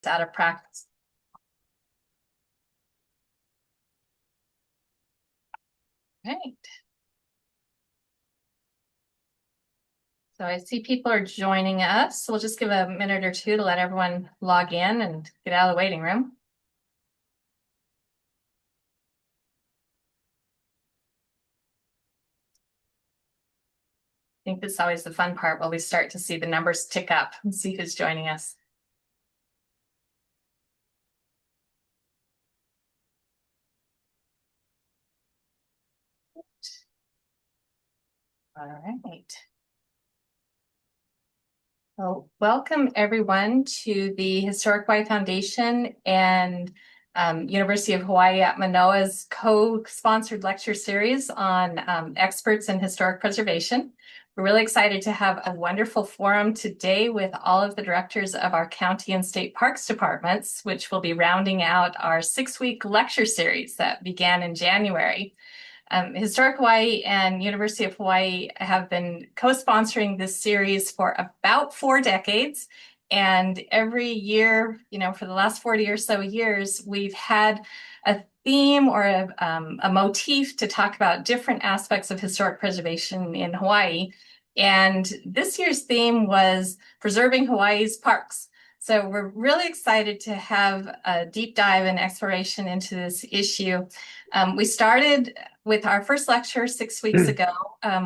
out of practice. Right. So I see people are joining us. So we'll just give a minute or two to let everyone log in and get out of the waiting room. I think this is always the fun part while we start to see the numbers tick up and see who's joining us. All right. Well, welcome everyone to the Historic Hawaiʻi Foundation and University of Hawaii at Manoa's co-sponsored lecture series on experts in historic preservation. We're really excited to have a wonderful forum today with all of the directors of our county and state parks departments, which will be rounding out our 6-week lecture series that began in January. Historic Hawaii and University of Hawaii have been co-sponsoring this series for about 4 decades. And every year, for the last 40 or so years, we've had a theme or a motif to talk about different aspects of historic preservation in Hawaii. And this year's theme was preserving Hawaii's parks. So we're really excited to have a deep dive and exploration into this issue. We started with our first lecture 6 weeks ago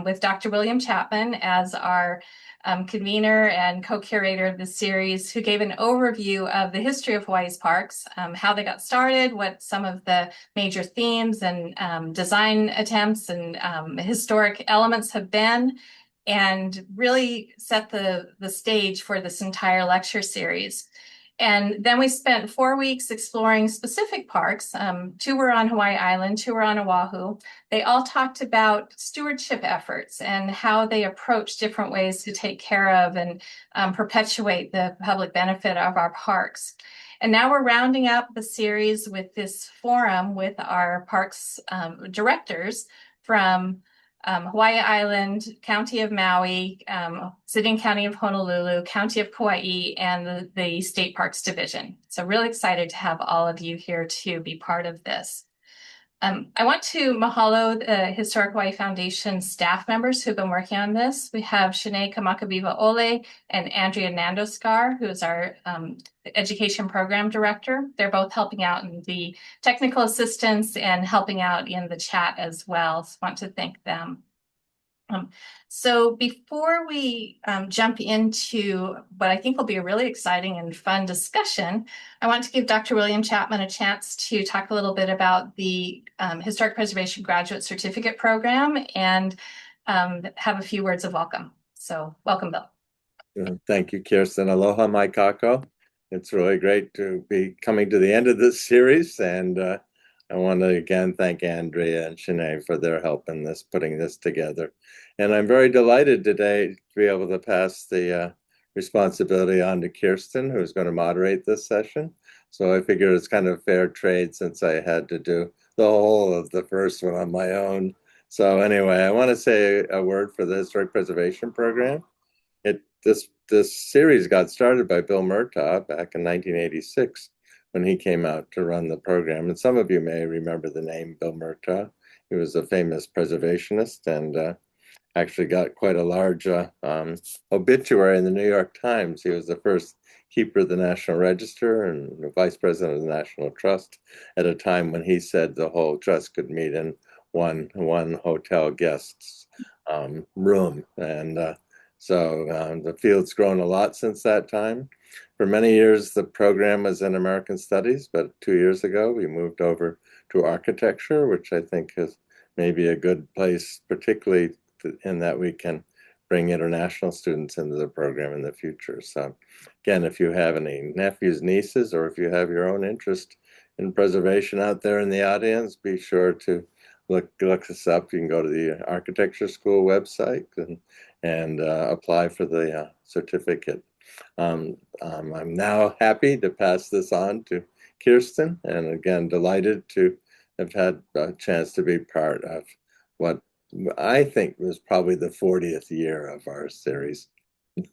with Dr. William Chapman as our convener and co-curator of the series, who gave an overview of the history of Hawaii's parks, how they got started, what some of the major themes and design attempts and historic elements have been, and really set the stage for this entire lecture series. And then we spent 4 weeks exploring specific parks. 2 were on Hawaii Island, 2 were on Oahu. They all talked about stewardship efforts and how they approach different ways to take care of and perpetuate the public benefit of our parks. And now we're rounding up the series with this forum with our parks directors from Hawaii Island, County of Maui, Sitting County of Honolulu, County of Kauai, and the State Parks Division. So really excited to have all of you here to be part of this. I want to mahalo the Historic Hawaii Foundation staff members who've been working on this. We have Shanae Kamakaviva Ole and Andrea Nandoskar, who is our education program director. They're both helping out in the technical assistance and helping out in the chat as well. So I want to thank them. So before we jump into what I think will be a really exciting and fun discussion, I want to give Dr. William Chapman a chance to talk a little bit about the Historic Preservation Graduate Certificate Program and have a few words of welcome. So welcome, Bill. Thank you, Kiersten. Aloha, mai kako. It's really great to be coming to the end of this series, and I want to again thank Andrea and Shanae for their help in this, putting this together. And I'm very delighted today to be able to pass the responsibility on to Kiersten, who's going to moderate this session. So I figure it's kind of fair trade since I had to do the whole of the first one on my own. So anyway, I want to say a word for the Historic Preservation Program. This series got started by Bill Murtaugh back in 1986 when he came out to run the program. And some of you may remember the name Bill Murtaugh. He was a famous preservationist and actually got quite a large obituary in the New York Times. He was the first keeper of the National Register and the vice president of the National Trust at a time when he said the whole trust could meet in one hotel guest's room. And so the field's grown a lot since that time. For many years, the program was in American Studies, but 2 years ago, we moved over to architecture, which I think is maybe a good place, particularly in that we can bring international students into the program in the future. So again, if you have any nephews, nieces, or if you have your own interest in preservation out there in the audience, be sure to look us up. You can go to the architecture school website and apply for the certificate. I'm now happy to pass this on to Kiersten, and again, delighted to have had a chance to be part of what I think was probably the 40th year of our series.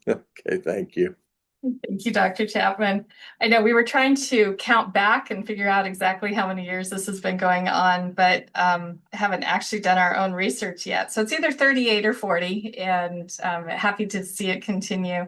Okay, thank you. Thank you, Dr. Chapman. I know we were trying to count back and figure out exactly how many years this has been going on, but haven't actually done our own research yet. So it's either 38 or 40, and happy to see it continue.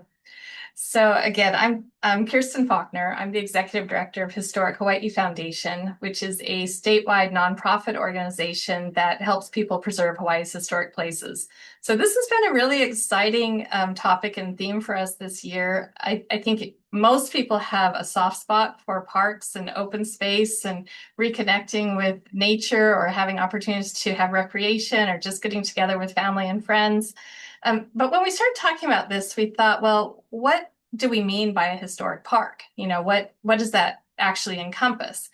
So again, I'm Kiersten Faulkner. I'm the Executive Director of Historic Hawaiʻi Foundation, which is a statewide nonprofit organization that helps people preserve Hawaii's historic places. So this has been a really exciting topic and theme for us this year. I think most people have a soft spot for parks and open space and reconnecting with nature or having opportunities to have recreation or just getting together with family and friends. But when we started talking about this, we thought, well, what do we mean by a historic park? You know, what does that actually encompass?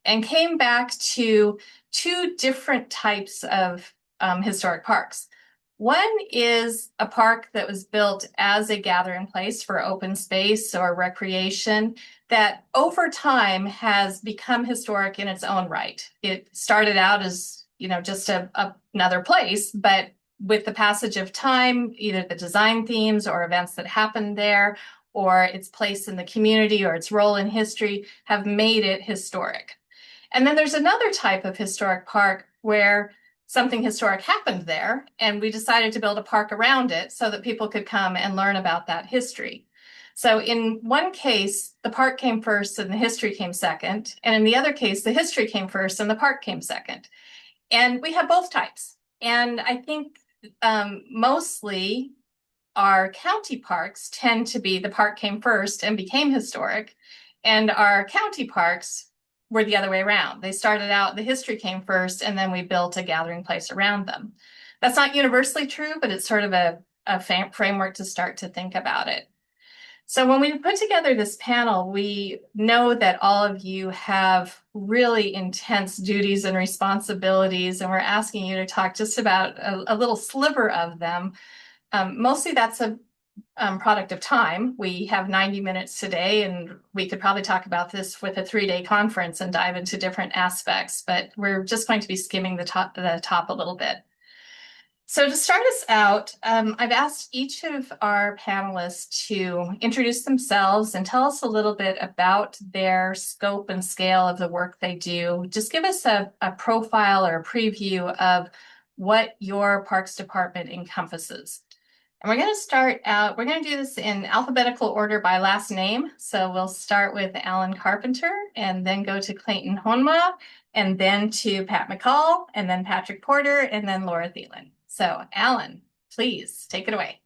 And came back to two different types of historic parks. One is a park that was built as a gathering place for open space or recreation that over time has become historic in its own right. It started out as, you know, just another place, but with the passage of time, either the design themes or events that happened there, or its place in the community or its role in history have made it historic. And then there's another type of historic park where something historic happened there, and we decided to build a park around it so that people could come and learn about that history. So in one case, the park came first and the history came second. And in the other case, the history came first and the park came second. And we have both types. And I think mostly our county parks tend to be the park came first and became historic, and our county parks were the other way around. They started out, the history came first, and then we built a gathering place around them. That's not universally true, but it's sort of a framework to start to think about it. So when we put together this panel, we know that all of you have really intense duties and responsibilities, and we're asking you to talk just about a little sliver of them. Mostly that's a product of time. We have 90 minutes today, and we could probably talk about this with a 3-day conference and dive into different aspects, but we're just going to be skimming the top a little bit. So to start us out, I've asked each of our panelists to introduce themselves and tell us a little bit about their scope and scale of the work they do. Just give us a profile or a preview of what your Parks Department encompasses. And we're going to start out, we're going to do this in alphabetical order by last name. So we'll start with Alan Carpenter and then go to Clayton Honma and then to Pat McCall and then Patrick Porter and then Laura Thielen. So Alan, please take it away.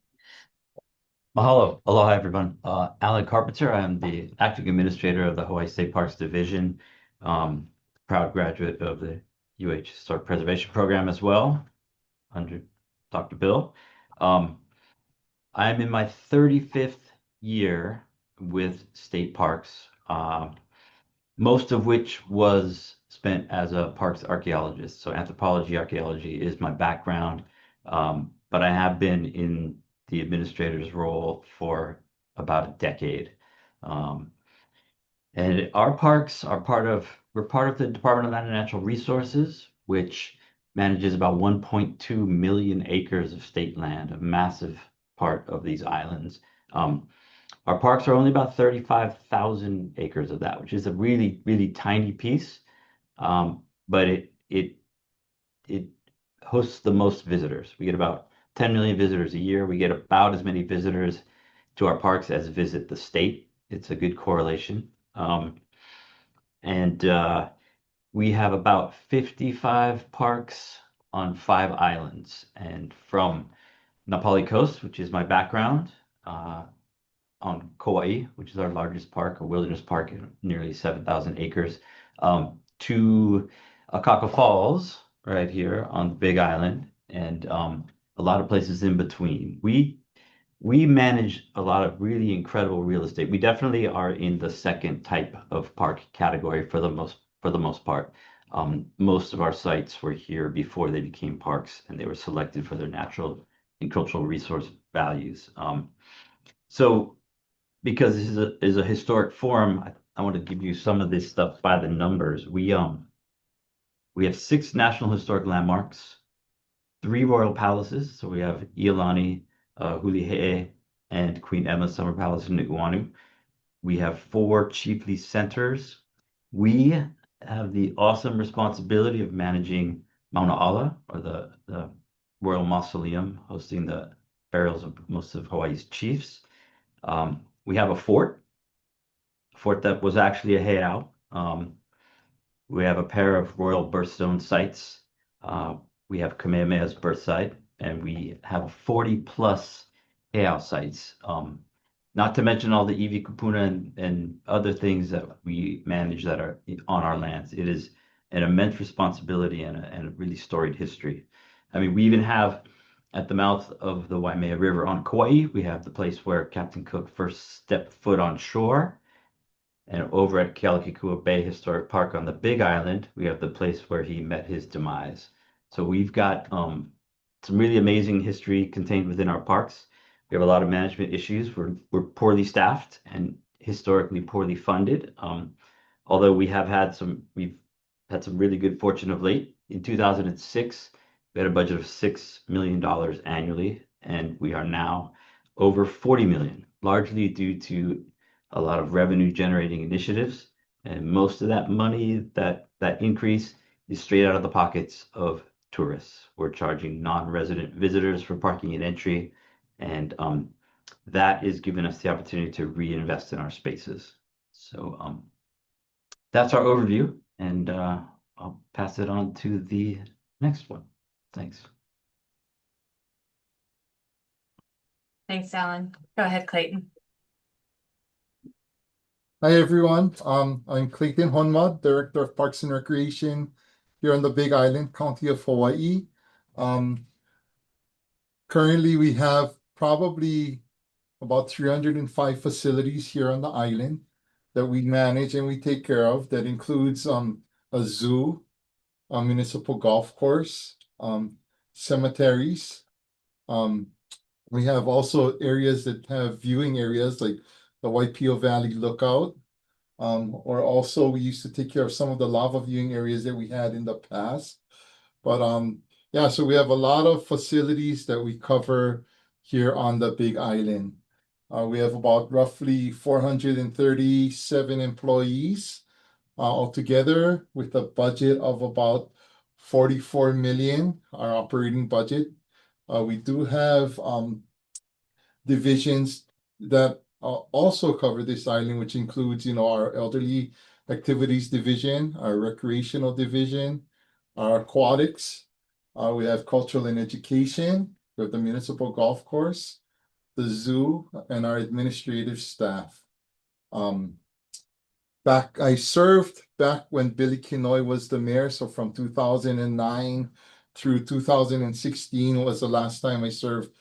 Mahalo. Aloha, everyone. Alan Carpenter. I'm the acting administrator of the Hawaii State Parks Division, proud graduate of the Historic Preservation Program as well, under Dr. Bill. I'm in my 35th year with state parks, most of which was spent as a parks archaeologist. So anthropology, archaeology is my background, but I have been in the administrator's role for about a decade. And our parks are we're part of the Department of Land and Natural Resources, which manages about 1.2 million acres of state land, a massive part of these islands. Our parks are only about 35,000 acres of that, which is a really, really tiny piece, but it hosts the most visitors. We get about 10 million visitors a year. We get about as many visitors to our parks as visit the state. It's a good correlation. And we have about 55 parks on 5 islands. And from Napali Coast, which is my background, on Kauai, which is our largest park, a wilderness park, nearly 7,000 acres, to Akaka Falls, right here on the Big Island, and a lot of places in between. We manage a lot of really incredible real estate. We definitely are in the second type of park category for the most part. Most of our sites were here before they became parks, and they were selected for their natural and cultural resource values. So because this is a historic forum, I want to give you some of this stuff by the numbers. We have 6 national historic landmarks, 3 royal palaces. So we have Iolani, Hulihe'e, and Queen Emma Summer Palace in Nu'uanu. We have 4 chiefly centers. We have the awesome responsibility of managing Mauna Ala, or the Royal Mausoleum, hosting the burials of most of Hawaii's chiefs. We have a fort that was actually a heiau. We have a pair of royal birthstone sites. We have Kamehameha's birth site, and we have 40 plus heiau sites. Not to mention all the iwi kupuna and other things that we manage that are on our lands. It is an immense responsibility and a really storied history. I mean, we even have at the mouth of the Waimea River on Kauai, we have the place where Captain Cook first stepped foot on shore. And over at Kealakekua Bay Historic Park on the Big Island, we have the place where he met his demise. So we've got some really amazing history contained within our parks. We have a lot of management issues. We're poorly staffed and historically poorly funded. Although we've had some really good fortune of late. In 2006, we had a budget of $6 million annually, and we are now over 40 million, largely due to a lot of revenue generating initiatives. And most of that money, that increase, is straight out of the pockets of tourists. We're charging non-resident visitors for parking and entry, and that is giving us the opportunity to reinvest in our spaces. So that's our overview, and I'll pass it on to the next one. Thanks. Thanks, Alan. Go ahead, Clayton. Hi, everyone. I'm Clayton Honma, Director of Parks and Recreation here on the Big Island, County of Hawaii. Currently, we have probably about 305 facilities here on the island that we manage and we take care of. That includes a zoo, a municipal golf course, cemeteries. We have also areas that have viewing areas like the Waipio Valley Lookout. Or also we used to take care of some of the lava viewing areas that we had in the past. But yeah, so we have a lot of facilities that we cover here on the Big Island. We have about roughly 437 employees altogether, with a budget of about 44 million, our operating budget. We do have divisions that also cover this island, which includes, our elderly activities division, our recreational division, our aquatics. We have cultural and education. We have the municipal golf course, the zoo, and our administrative staff. I served back when Billy Kinoy was the mayor, so from 2009 through 2016 was the last time I served.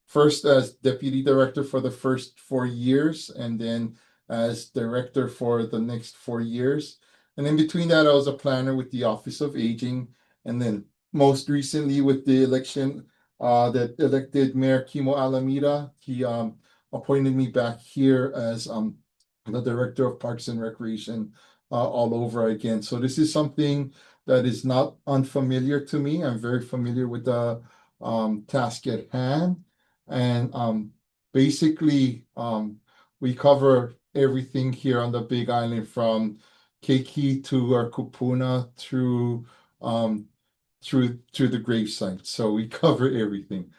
First as deputy director for the first 4 years, and then as director for the next 4 years. And in between that, I was a planner with the Office of Aging. And then most recently with the election that elected Mayor Kimo Alameda, he appointed me back here as the Director of Parks and Recreation all over again. So this is something that is not unfamiliar to me. I'm very familiar with the task at hand. And basically, we cover everything here on the Big Island, from keiki to our kupuna through the gravesite. So we cover everything.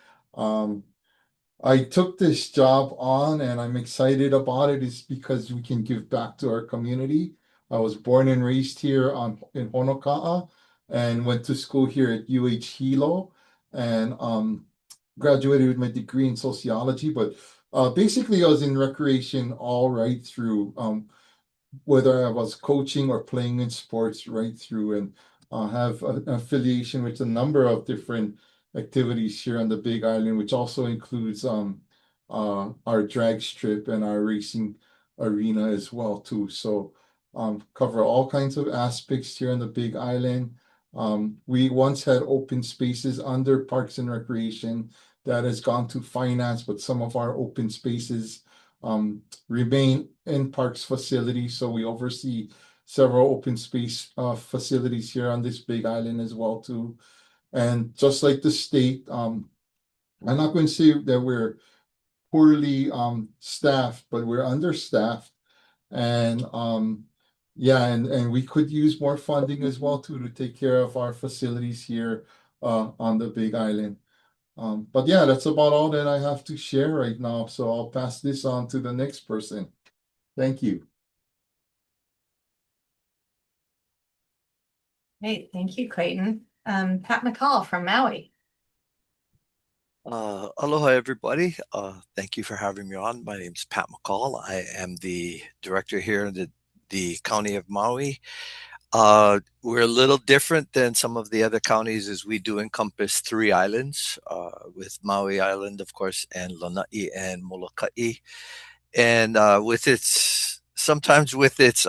I took this job on and I'm excited about it. It's because we can give back to our community. I was born and raised here in Honoka'a and went to school here at UH Hilo, and graduated with my degree in sociology. But basically I was in recreation all right through, whether I was coaching or playing in sports right through, and have an affiliation with a number of different activities here on the Big Island, which also includes our drag strip and our racing arena as well too. So cover all kinds of aspects here on the Big Island. We once had open spaces under Parks and Recreation that has gone to finance, but some of our open spaces remain in parks facilities. So we oversee several open space facilities here on this Big Island as well too. And just like the state, I'm not going to say that we're poorly staffed, but we're understaffed. And yeah, and we could use more funding as well too to take care of our facilities here on the Big Island. But yeah, that's about all that I have to share right now. So I'll pass this on to the next person. Thank you. Great, thank you, Clayton. Pat McCall from Maui. Aloha, everybody. Thank you for having me on. My name is Pat McCall. I am the director here in the county of Maui. We're a little different than some of the other counties as we do encompass 3 islands, with Maui Island, of course, and Lanai and Molokai. And sometimes with its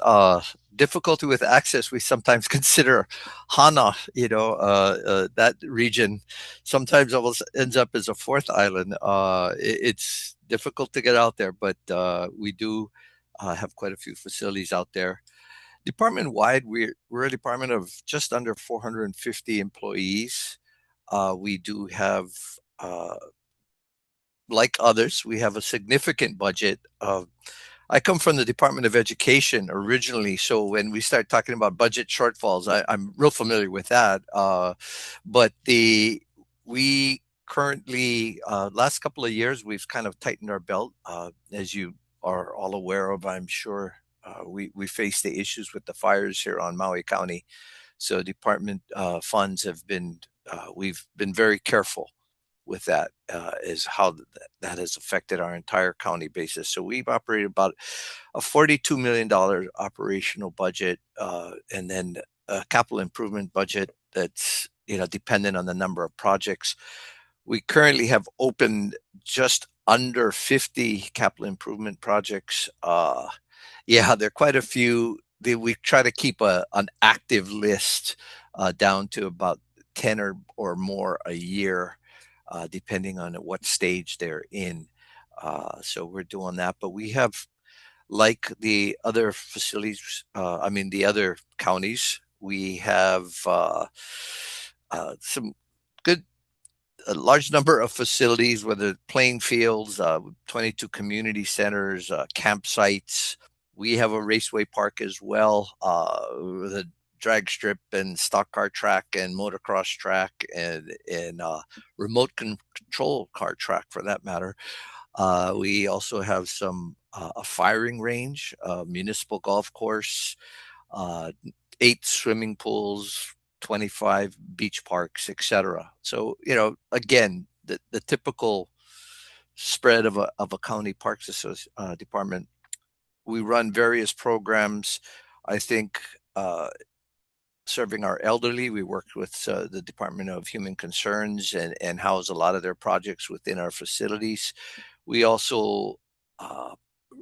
difficulty with access, we sometimes consider Hana, that region sometimes almost ends up as a 4th island. It's difficult to get out there, but we do have quite a few facilities out there. Department-wide, we're a department of just under 450 employees. We do have, like others, we have a significant budget. I come from the Department of Education originally, so when we start talking about budget shortfalls, I'm real familiar with that. But we currently, last couple of years, we've kind of tightened our belt, as you are all aware of, I'm sure. We face the issues with the fires here on Maui County. So department funds have been, we've been very careful with that, is how that has affected our entire county basis. So we've operated about a $42 million operational budget, and then a capital improvement budget that's, dependent on the number of projects. We currently have opened just under 50 capital improvement projects. Yeah, there are quite a few. We try to keep an active list down to about 10 or more a year, depending on what stage they're in. So we're doing that. But we have, like the other facilities, the other counties, we have some good, a large number of facilities, whether playing fields, 22 community centers, campsites. We have a raceway park as well, with a drag strip and stock car track and motocross track and remote control car track for that matter. We also have a firing range, a municipal golf course, 8 swimming pools, 25 beach parks, etc. So, again, the typical spread of a county parks department. We run various programs. I think, serving our elderly, we worked with the Department of Human Concerns and house a lot of their projects within our facilities. We also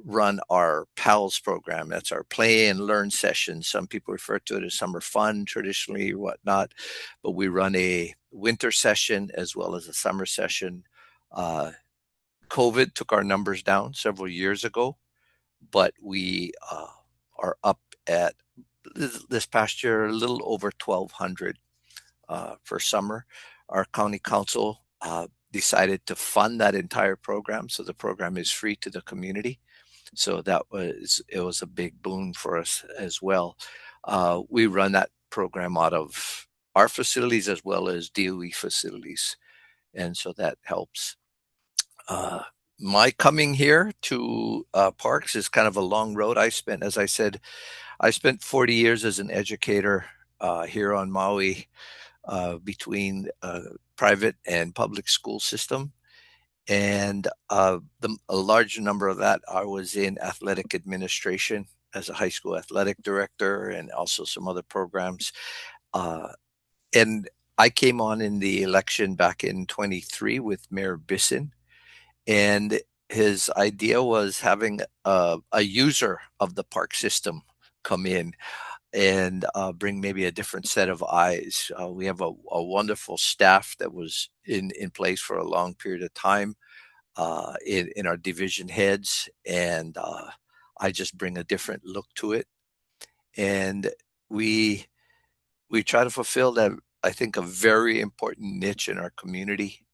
run our PALS program. That's our play and learn session. Some people refer to it as summer fun traditionally, whatnot, but we run a winter session as well as a summer session. COVID took our numbers down several years ago, but we are up at this past year a little over 1,200 for summer. Our county council decided to fund that entire program, so the program is free to the community. So it was a big boon for us as well. We run that program out of our facilities as well as DOE facilities, and so that helps. My coming here to parks is kind of a long road. As I said, I spent 40 years as an educator here on Maui, between private and public school system. And a large number of that, I was in athletic administration as a high school athletic director and also some other programs. And I came on in the election back in 23 with Mayor Bisson. And his idea was having a user of the park system come in and bring maybe a different set of eyes. We have a wonderful staff that was in place for a long period of time, in our division heads, and I just bring a different look to it. And we try to fulfill that, I think, a very important niche in our community.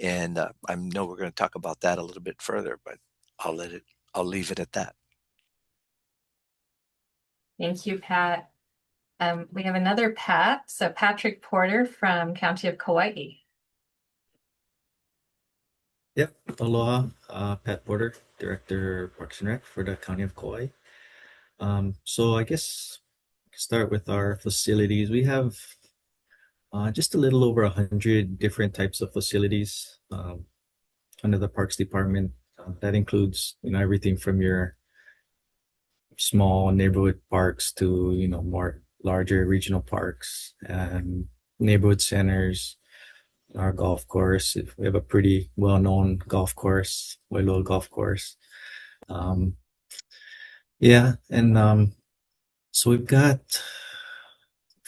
And I know we're going to talk about that a little bit further, but I'll leave it at that. Thank you, Pat. We have another Pat, so Patrick Porter from County of Kauai. Yep, aloha, Pat Porter, Director Parks and Rec for the County of Kauai. So I guess start with our facilities. We have just a little over 100 different types of facilities under the Parks Department. That includes, everything from your small neighborhood parks to, more larger regional parks and neighborhood centers. Our golf course, we have a pretty well-known golf course, Wailua Golf Course. So we've got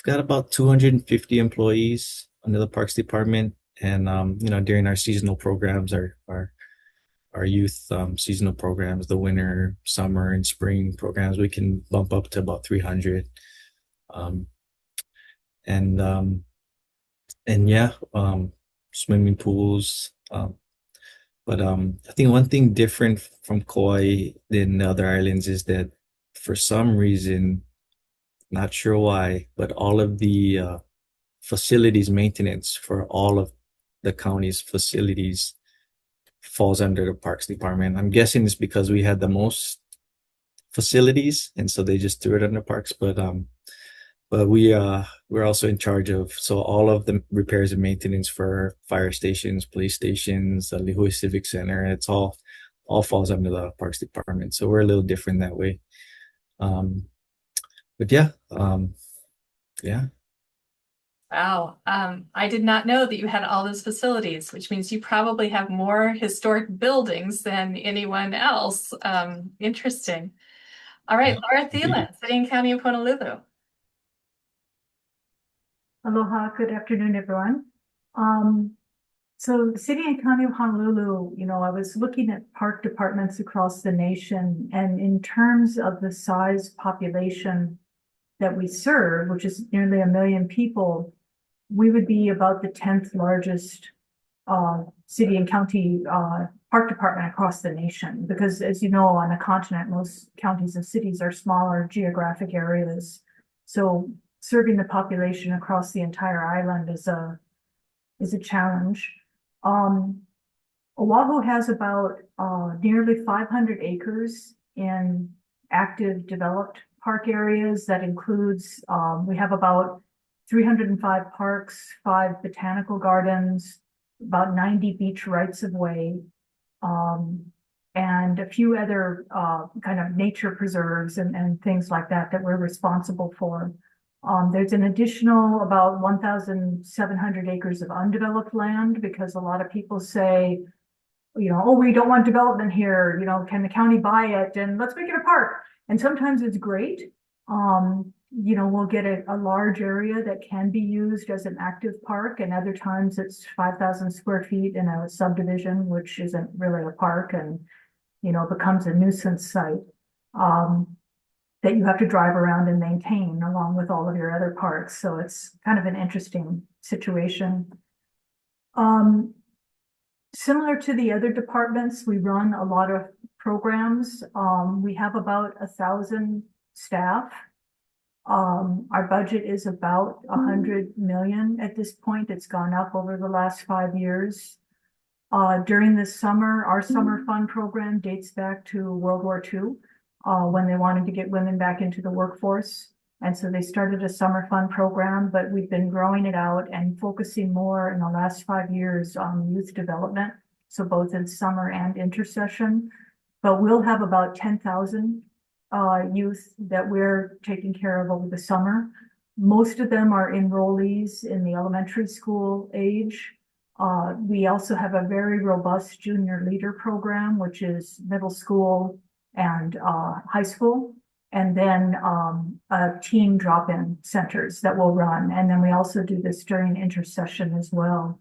about 250 employees under the Parks Department, and during our seasonal programs, our youth seasonal programs, the winter, summer, and spring programs, we can bump up to about 300. Swimming pools. But I think one thing different from Kauai than the other islands is that for some reason, not sure why, but all of the facilities maintenance for all of the county's facilities falls under the Parks Department. I'm guessing it's because we had the most facilities, and so they just threw it under Parks. But we're also in charge of all of the repairs and maintenance for fire stations, police stations, the Lihue Civic Center. It's all falls under the Parks Department. So we're a little different that way. Wow. I did not know that you had all those facilities, which means you probably have more historic buildings than anyone else. Interesting. All right, Laura Thielen, City and County of Honolulu. Aloha, good afternoon, everyone. So the City and County of Honolulu, I was looking at park departments across the nation, and in terms of the size population that we serve, which is nearly 1 million people, we would be about the 10th largest city and county park department across the nation. Because as you know, on a continent, most counties and cities are smaller geographic areas. So serving the population across the entire island is a challenge. Oahu has about nearly 500 acres in active developed park areas. That includes, we have about 305 parks, 5 botanical gardens, about 90 beach rights of way, and a few other kind of nature preserves and things like that we're responsible for. There's an additional about 1,700 acres of undeveloped land, because a lot of people say, oh, we don't want development here, can the county buy it and let's make it a park. And sometimes it's great. We'll get a large area that can be used as an active park, and other times it's 5,000 square feet in a subdivision, which isn't really a park, and becomes a nuisance site that you have to drive around and maintain along with all of your other parks. So it's kind of an interesting situation. Similar to the other departments, we run a lot of programs. We have about 1,000 staff. Our budget is about 100 million at this point. It's gone up over the last 5 years. During the summer, our summer fun program dates back to World War II, when they wanted to get women back into the workforce. And so they started a summer fun program, but we've been growing it out and focusing more in the last 5 years on youth development. So both in summer and intersession, but we'll have about 10,000 youth that we're taking care of over the summer. Most of them are enrollees in the elementary school age. We also have a very robust junior leader program, which is middle school and high school, and then teen drop-in centers that we'll run. And then we also do this during intersession as well.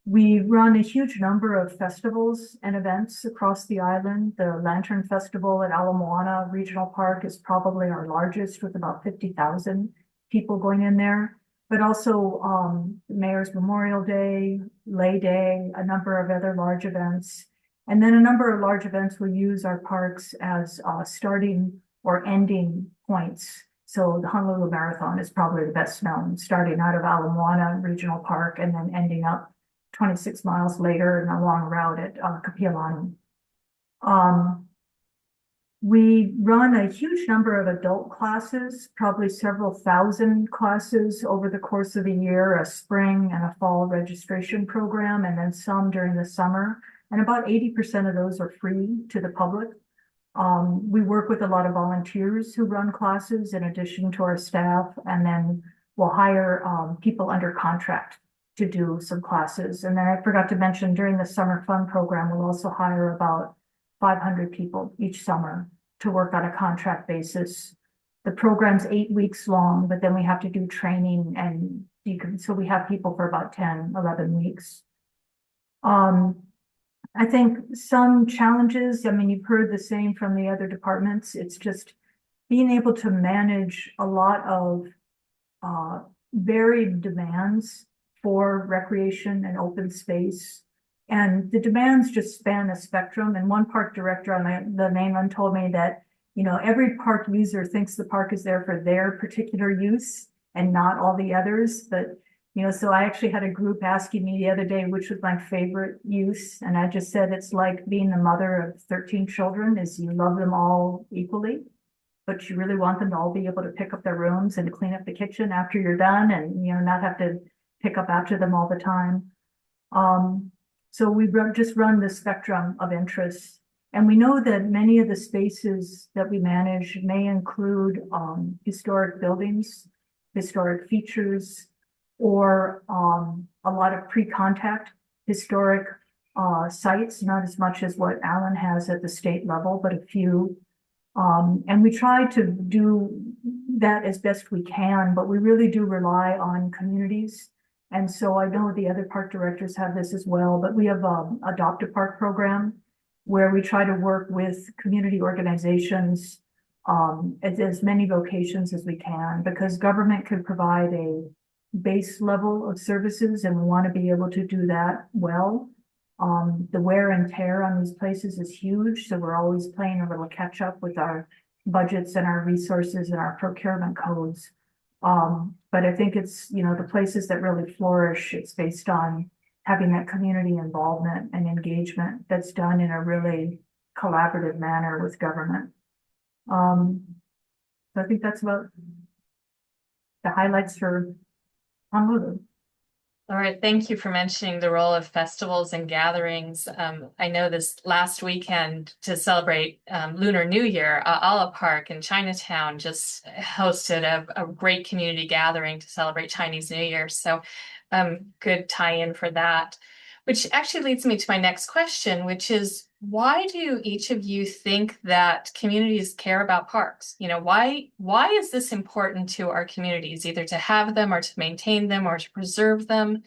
We run a huge number of festivals and events across the island. The Lantern Festival at Ala Moana Regional Park is probably our largest, with about 50,000 people going in there. but also Mayor's Memorial Day, Lay Day, a number of other large events. And then a number of large events will use our parks as starting or ending points. So the Honolulu Marathon is probably the best known, starting out of Ala Moana Regional Park and then ending up 26 miles later in a long route at Kapiolani. We run a huge number of adult classes, probably several thousand classes over the course of a year, a spring and a fall registration program, and then some during the summer. And about 80% of those are free to the public. We work with a lot of volunteers who run classes in addition to our staff, and then we'll hire people under contract to do some classes. And then I forgot to mention during the summer fun program, we'll also hire about 500 people each summer to work on a contract basis. The program's 8 weeks long, but then we have to do training, and so we have people for about 10, 11 weeks. I think some challenges, I mean, you've heard the same from the other departments. It's just being able to manage a lot of varied demands for recreation and open space. And the demands just span a spectrum. And one park director on the mainland told me that, you know, every park user thinks the park is there for their particular use and not all the others. But, you know, so I actually had a group asking me the other day, which was my favorite use. And I just said, it's like being the mother of 13 children, is you love them all equally, but you really want them to all be able to pick up their rooms and clean up the kitchen after you're done, and, you know, not have to pick up after them all the time. So we just run the spectrum of interests. And we know that many of the spaces that we manage may include historic buildings, historic features, or a lot of pre-contact historic sites, not as much as what Alan has at the state level, but a few. And we try to do that as best we can, but we really do rely on communities. And so I know the other park directors have this as well, but we have a Adopt a Park program where we try to work with community organizations at as many locations as we can, because government can provide a base level of services and we want to be able to do that well. The wear and tear on these places is huge, so we're always playing a little catch up with our budgets and our resources and our procurement codes. But I think it's, you know, the places that really flourish, it's based on having that community involvement and engagement that's done in a really collaborative manner with government. So I think that's about the highlights for Honolulu. All right, thank you for mentioning the role of festivals and gatherings. I know this last weekend to celebrate Lunar New Year, Ala Park in Chinatown just hosted a great community gathering to celebrate Chinese New Year. So good tie-in for that, which actually leads me to my next question, which is, why do each of you think that communities care about parks? You know, why is this important to our communities, either to have them or to maintain them or to preserve them?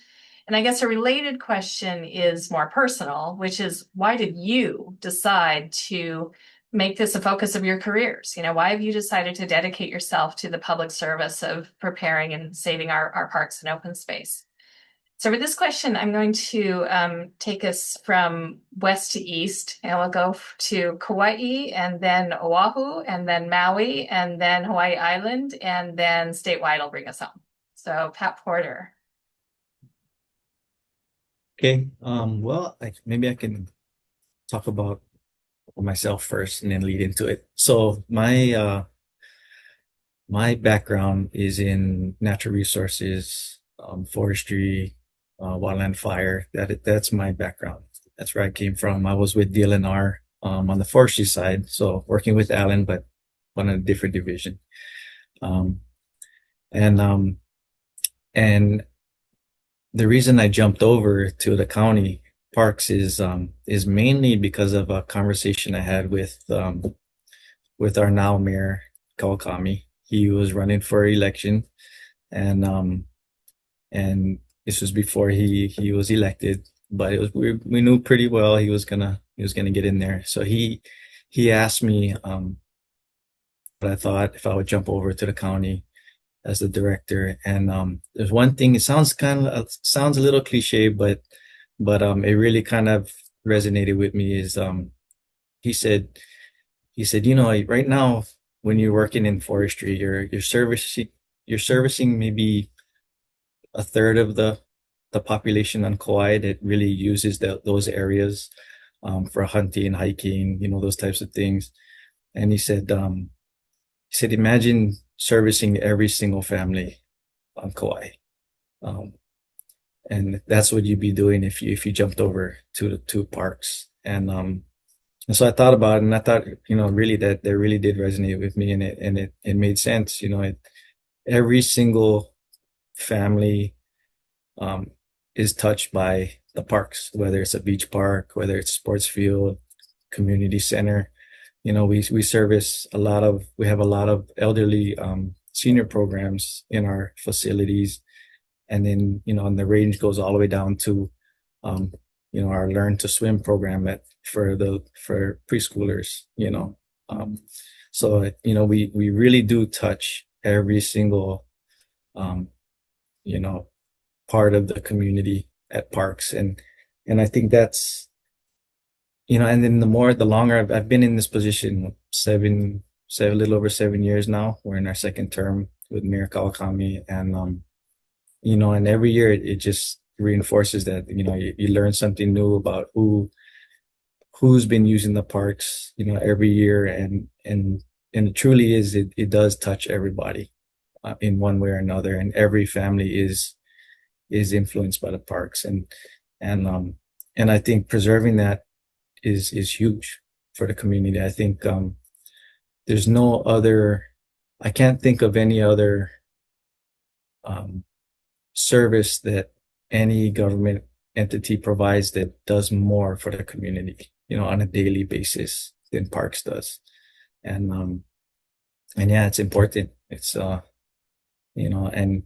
And I guess a related question is more personal, which is, why did you decide to make this a focus of your careers? You know, why have you decided to dedicate yourself to the public service of preparing and saving our parks and open space? So for this question, I'm going to take us from west to east, and we'll go to Kauai, and then Oahu, and then Maui, and then Hawaii Island, and then statewide will bring us home. So Pat Porter. Okay. Well, maybe I can talk about myself first and then lead into it. So my background is in natural resources, forestry, wildland fire. That's my background. That's where I came from. I was with DLNR on the forestry side, so working with Alan, but on a different division. And the reason I jumped over to the county parks is mainly because of a conversation I had with our now mayor Kawakami. He was running for election, and this was before he was elected, but we knew pretty well he was gonna get in there. So he asked me what I thought if I would jump over to the county as the director. And there's one thing, it sounds a little cliche, but it really kind of resonated with me is he said, you know, right now when you're working in forestry, you're servicing maybe a third of the population on Kauai that really uses those areas for hunting, hiking, you know, those types of things. And he said, imagine servicing every single family on Kauai. And that's what you'd be doing if you jumped over to the two parks. And so I thought about it, and I thought, you know, really that really did resonate with me, and it made sense. You know, every single family is touched by the parks, whether it's a beach park, whether it's sports field, community center. You know, we service we have a lot of elderly senior programs in our facilities. And then, you know, and the range goes all the way down to, you know, our Learn to Swim program for preschoolers, you know. So, you know, we really do touch every single, you know, part of the community at parks. And I think that's, you know, and then the longer I've been in this position, a little over 7 years now. We're in our second term with Mayor Kawakami, and you know, and every year it just reinforces that, you know, you learn something new about who's been using the parks, you know, every year, and it truly is, it does touch everybody in one way or another, and every family is influenced by the parks, and I think preserving that is huge for the community. I think there's no other, I can't think of any other service that any government entity provides that does more for the community, you know, on a daily basis than parks does. And yeah, it's important. It's you know, and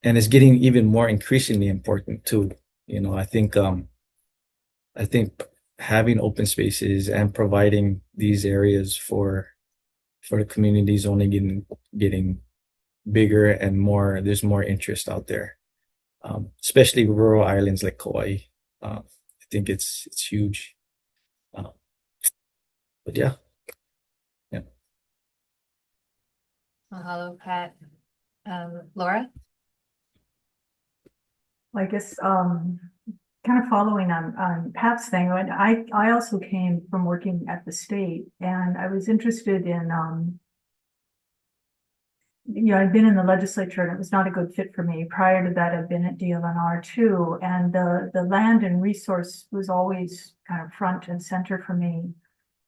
it's getting even more increasingly important too. You know, I think having open spaces and providing these areas for the community is only getting bigger and more. There's more interest out there, especially rural islands like Kauai. I think it's huge. But yeah. Mahalo, Pat. Laura? I guess kind of following on Pat's thing, I also came from working at the state, and I was interested in you know, I'd been in the legislature and it was not a good fit for me. Prior to that, I'd been at DLNR too, and the land and resource was always kind of front and center for me.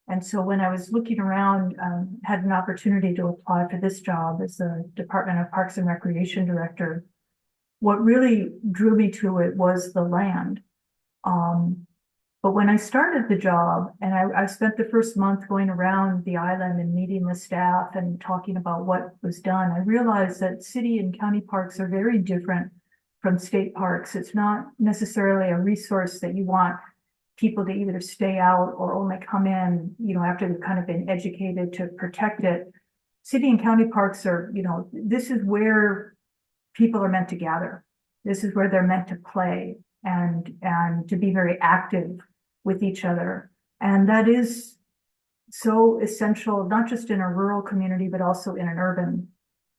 And so when I was looking around, had an opportunity to apply for this job as the Department of Parks and Recreation Director. What really drew me to it was the land. But when I started the job, and I spent the first month going around the island and meeting the staff and talking about what was done, I realized that city and county parks are very different from state parks. It's not necessarily a resource that you want people to either stay out or only come in, you know, after they've kind of been educated to protect it. City and county parks are, you know, this is where people are meant to gather. This is where they're meant to play and to be very active with each other. And that is so essential, not just in a rural community, but also in an urban,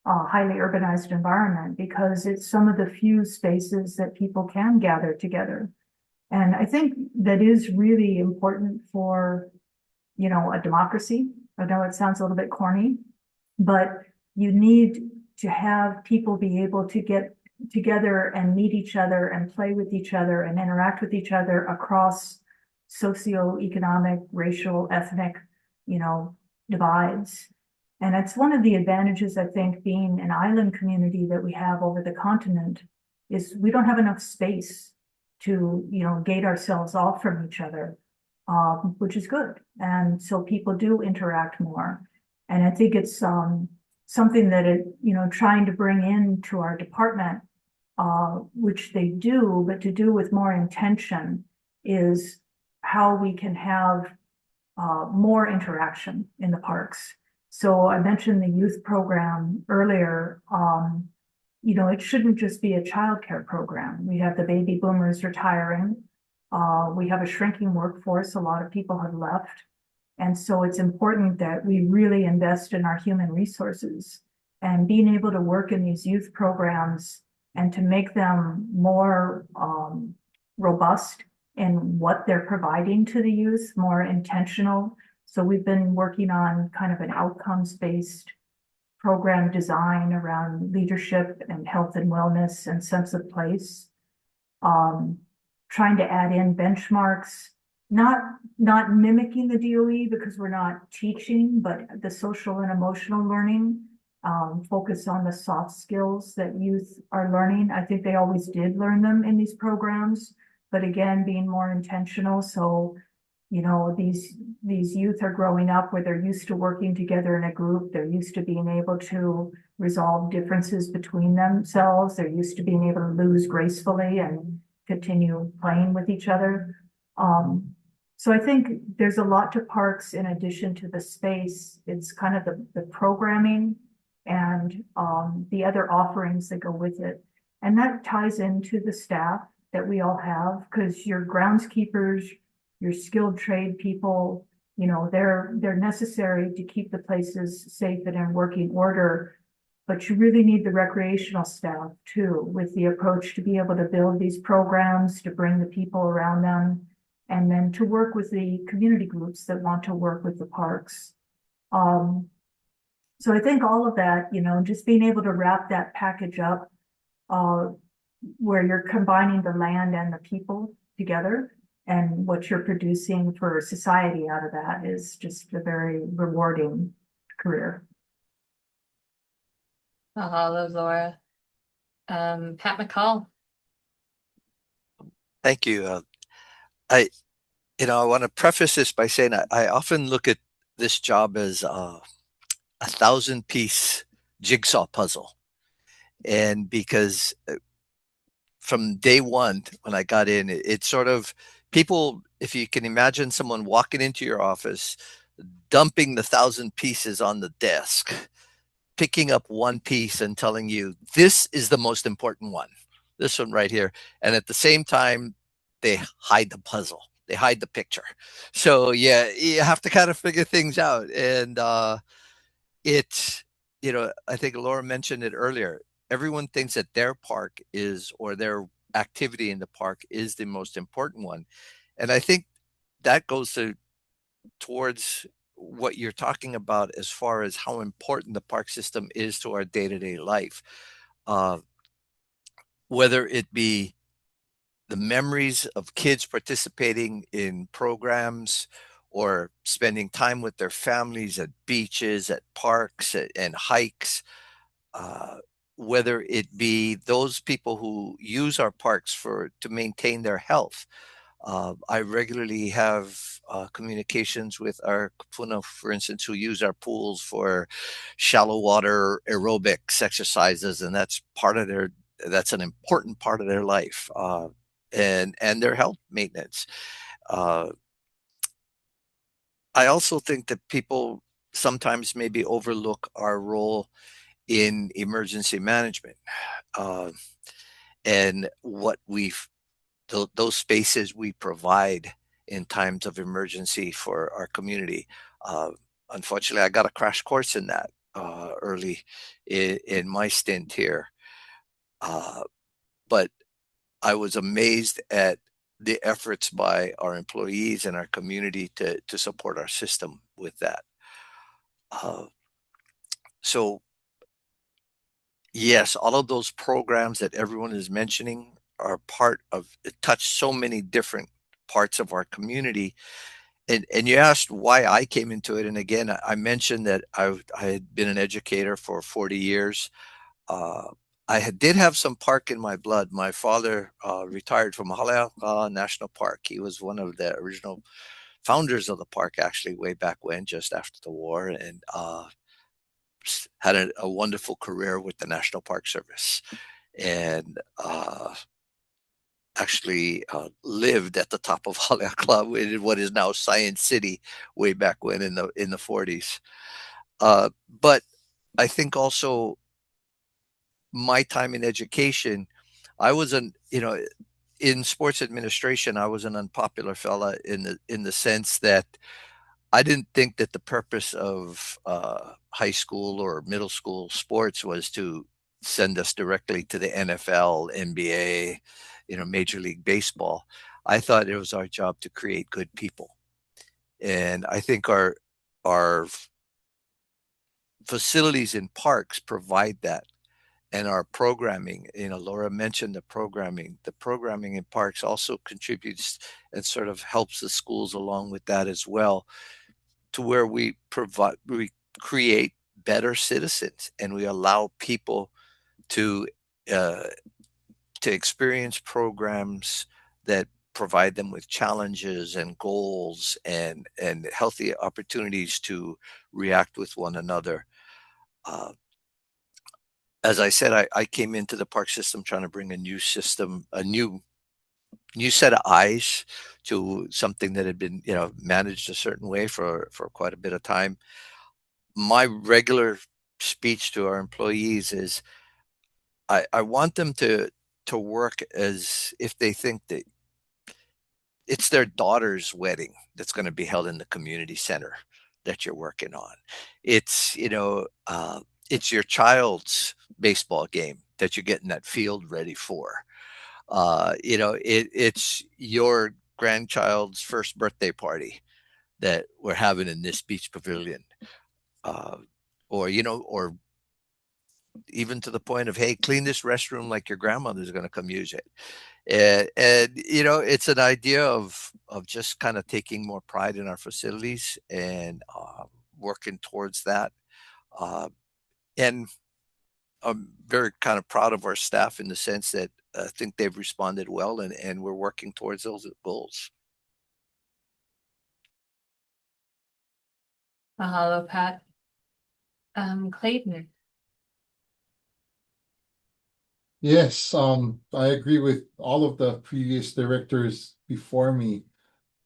highly urbanized environment, because it's some of the few spaces that people can gather together. And I think that is really important for, you know, a democracy. I know it sounds a little bit corny, but you need to have people be able to get together and meet each other and play with each other and interact with each other across socioeconomic, racial, ethnic, you know, divides. And it's one of the advantages, I think, being an island community that we have over the continent, is we don't have enough space to, you know, gate ourselves off from each other, which is good. And so people do interact more. And I think it's something that you know, trying to bring into our department, which they do, but to do with more intention, is how we can have more interaction in the parks. So I mentioned the youth program earlier. You know, it shouldn't just be a childcare program. We have the baby boomers retiring. We have a shrinking workforce. A lot of people have left. And so it's important that we really invest in our human resources and being able to work in these youth programs and to make them more robust in what they're providing to the youth, more intentional. So we've been working on kind of an outcomes-based program design around leadership and health and wellness and sense of place. Trying to add in benchmarks, not mimicking the DOE because we're not teaching, but the social and emotional learning, focus on the soft skills that youth are learning. I think they always did learn them in these programs, but again, being more intentional. So, you know, these youth are growing up where they're used to working together in a group. They're used to being able to resolve differences between themselves. They're used to being able to lose gracefully and continue playing with each other. So I think there's a lot to parks in addition to the space. It's kind of the programming and the other offerings that go with it. And that ties into the staff that we all have, because your groundskeepers, your skilled trade people, you know, they're necessary to keep the places safe and in working order. But you really need the recreational staff too, with the approach to be able to build these programs, to bring the people around them, and then to work with the community groups that want to work with the parks. So I think all of that, you know, just being able to wrap that package up, where you're combining the land and the people together, and what you're producing for society out of that is just a very rewarding career. Mahalo, Laura. Pat McCall. Thank you. I want to preface this by saying I often look at this job as a 1,000-piece jigsaw puzzle. And because from day one, when I got in, it's sort of people, if you can imagine someone walking into your office, dumping the 1,000 pieces on the desk, picking up one piece and telling you, this is the most important one, this one right here. And at the same time, they hide the puzzle. They hide the picture. So yeah, you have to kind of figure things out. And it's, I think Laura mentioned it earlier. Everyone thinks that their park is, or their activity in the park is the most important one. And I think that goes towards what you're talking about as far as how important the park system is to our day-to-day life. Whether it be the memories of kids participating in programs or spending time with their families at beaches, at parks, and hikes, whether it be those people who use our parks to maintain their health. I regularly have communications with our kupuna, for instance, who use our pools for shallow water aerobics exercises, and that's an important part of their life. And their health maintenance. I also think that people sometimes maybe overlook our role in emergency management, and what those spaces we provide in times of emergency for our community. Unfortunately, I got a crash course in that early in my stint here. But I was amazed at the efforts by our employees and our community to support our system with that. So yes, all of those programs that everyone is mentioning are touch so many different parts of our community. And you asked why I came into it. And again, I mentioned that I had been an educator for 40 years. I did have some park in my blood. My father retired from Hawaiʻi National Park. He was one of the original founders of the park, actually, way back when, just after the war, and had a wonderful career with the National Park Service, and actually lived at the top of Hawaiʻi in what is now Science City, way back when in the 40s. But I think also my time in education, I was in sports administration, I was an unpopular fella in the sense that I didn't think that the purpose of high school or middle school sports was to send us directly to the NFL, NBA, Major League Baseball. I thought it was our job to create good people, and I think our facilities in parks provide that, and our programming. Laura mentioned the programming. The programming in parks also contributes and sort of helps the schools along with that as well, to where we create better citizens, and we allow people to uh, experience programs that provide them with challenges and goals and healthy opportunities to react with one another. As I said, I came into the park system trying to bring a new system, a new set of eyes to something that had been managed a certain way for quite a bit of time. My regular speech to our employees is I want them to work as if they think that it's their daughter's wedding that's going to be held in the community center that you're working on. It's it's your child's baseball game that you're getting that field ready for. It's your grandchild's first birthday party that we're having in this beach pavilion. Or even to the point of, hey, clean this restroom like your grandmother's going to come use it. And it's an idea of just kind of taking more pride in our facilities and working towards that. And I'm very kind of proud of our staff in the sense that I think they've responded well, and we're working towards those goals. Mahalo, Pat. Clayton. Yes, I agree with all of the previous directors before me.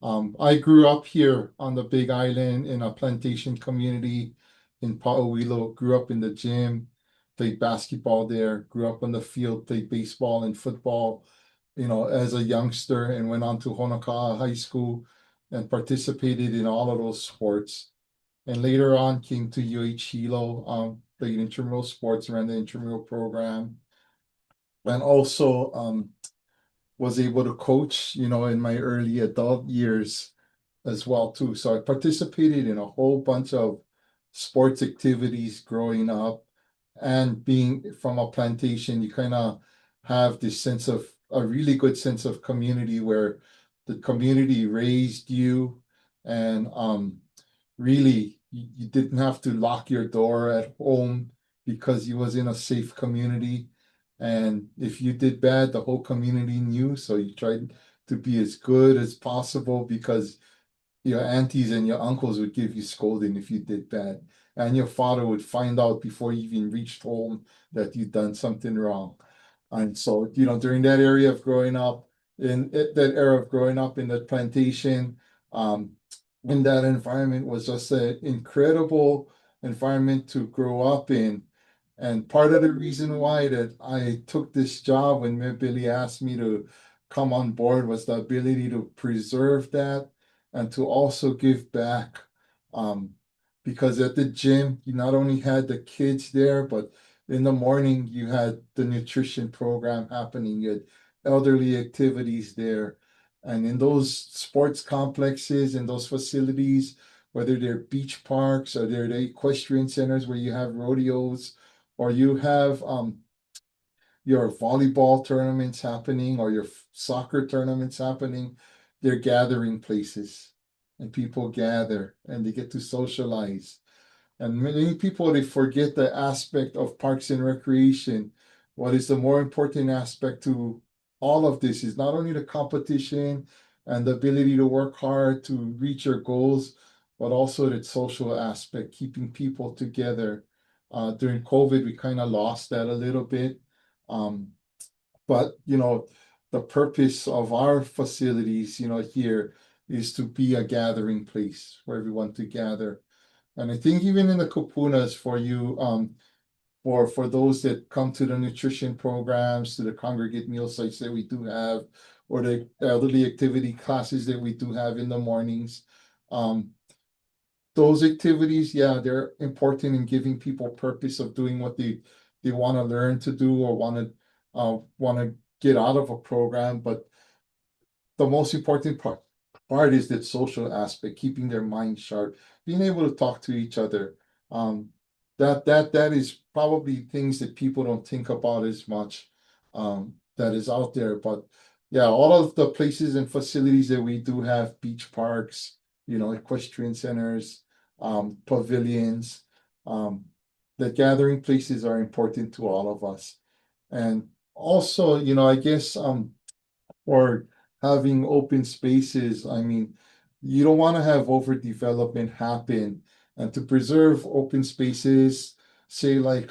I grew up here on the Big Island in a plantation community in Pa'awilo, grew up in the gym, played basketball there, grew up on the field, played baseball and football, as a youngster, and went on to Honoka'a High School and participated in all of those sports. And later on came to UH Hilo, played intramural sports, ran the intramural program, and also was able to coach, in my early adult years as well too. So I participated in a whole bunch of sports activities growing up, and being from a plantation, you kind of have this sense of a really good sense of community where the community raised you, and really you didn't have to lock your door at home because you was in a safe community. And if you did bad, the whole community knew. So you tried to be as good as possible, because your aunties and your uncles would give you scolding if you did bad. And your father would find out before you even reached home that you'd done something wrong. And so, during that area of growing up, in that era of growing up in the plantation, in that environment was just an incredible environment to grow up in. And part of the reason why that I took this job when Mayor Billy asked me to come on board was the ability to preserve that and to also give back. Because at the gym, you not only had the kids there, but in the morning you had the nutrition program happening, you had elderly activities there. And in those sports complexes and those facilities, whether they're beach parks or they're the equestrian centers where you have rodeos, or you have your volleyball tournaments happening, or your soccer tournaments happening, they're gathering places, and people gather and they get to socialize. And many people, they forget the aspect of parks and recreation. What is the more important aspect to all of this is not only the competition and the ability to work hard to reach your goals, but also the social aspect, keeping people together. During COVID, we kind of lost that a little bit. But the purpose of our facilities, here is to be a gathering place for everyone to gather. And I think even in the kupunas for you, for those that come to the nutrition programs, to the congregate meal sites that we do have, or the elderly activity classes that we do have in the mornings. Those activities, yeah, they're important in giving people purpose of doing what they want to learn to do or want to get out of a program. But the most important part is that social aspect, keeping their mind sharp, being able to talk to each other. That is probably things that people don't think about as much, that is out there. But yeah, all of the places and facilities that we do have, beach parks, equestrian centers, pavilions, the gathering places are important to all of us. And also, I guess, or having open spaces. I mean, you don't want to have overdevelopment happen. And to preserve open spaces, say like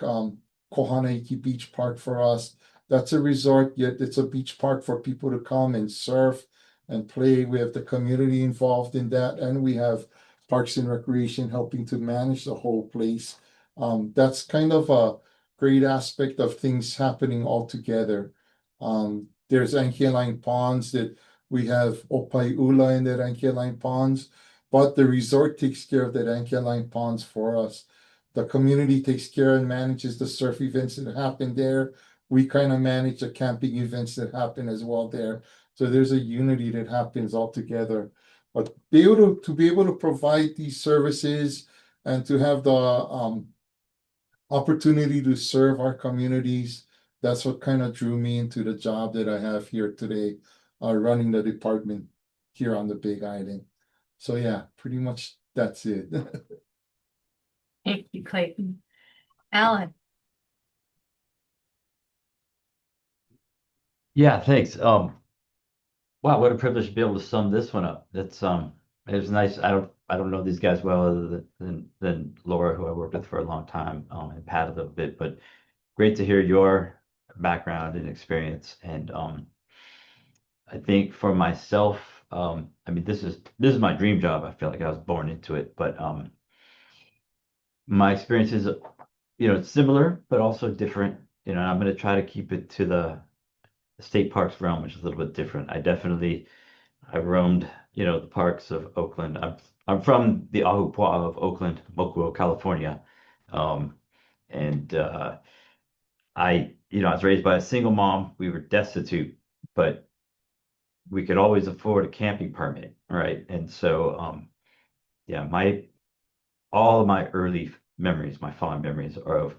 Kohanaiki Beach Park for us, that's a resort, yet it's a beach park for people to come and surf and play. We have the community involved in that, and we have Parks and Recreation helping to manage the whole place. That's kind of a great aspect of things happening all together. There's Ankeline Ponds that we have Opaiula in that Ankeline Ponds, but the resort takes care of that Ankeline Ponds for us. The community takes care and manages the surf events that happen there. We kind of manage the camping events that happen as well there. So there's a unity that happens all together. But to be able to provide these services and to have the opportunity to serve our communities, that's what kind of drew me into the job that I have here today, running the department here on the Big Island. So yeah, pretty much that's it. Thank you, Clayton. Alan. Yeah, thanks. Wow, what a privilege to be able to sum this one up. That's it was nice. I don't know these guys well other than Laura, who I worked with for a long time, and Pat a little bit, but great to hear your background and experience. And I think for myself, I mean, this is my dream job. I feel like I was born into it, but my experience is, similar, but also different. And I'm going to try to keep it to the state parks realm, which is a little bit different. I roamed, the parks of Oakland. I'm from the Ahupua'a of Oakland, Mokuo, California. And I was raised by a single mom. We were destitute, but we could always afford a camping permit, right? And so, yeah, all of my early memories, my fond memories, are of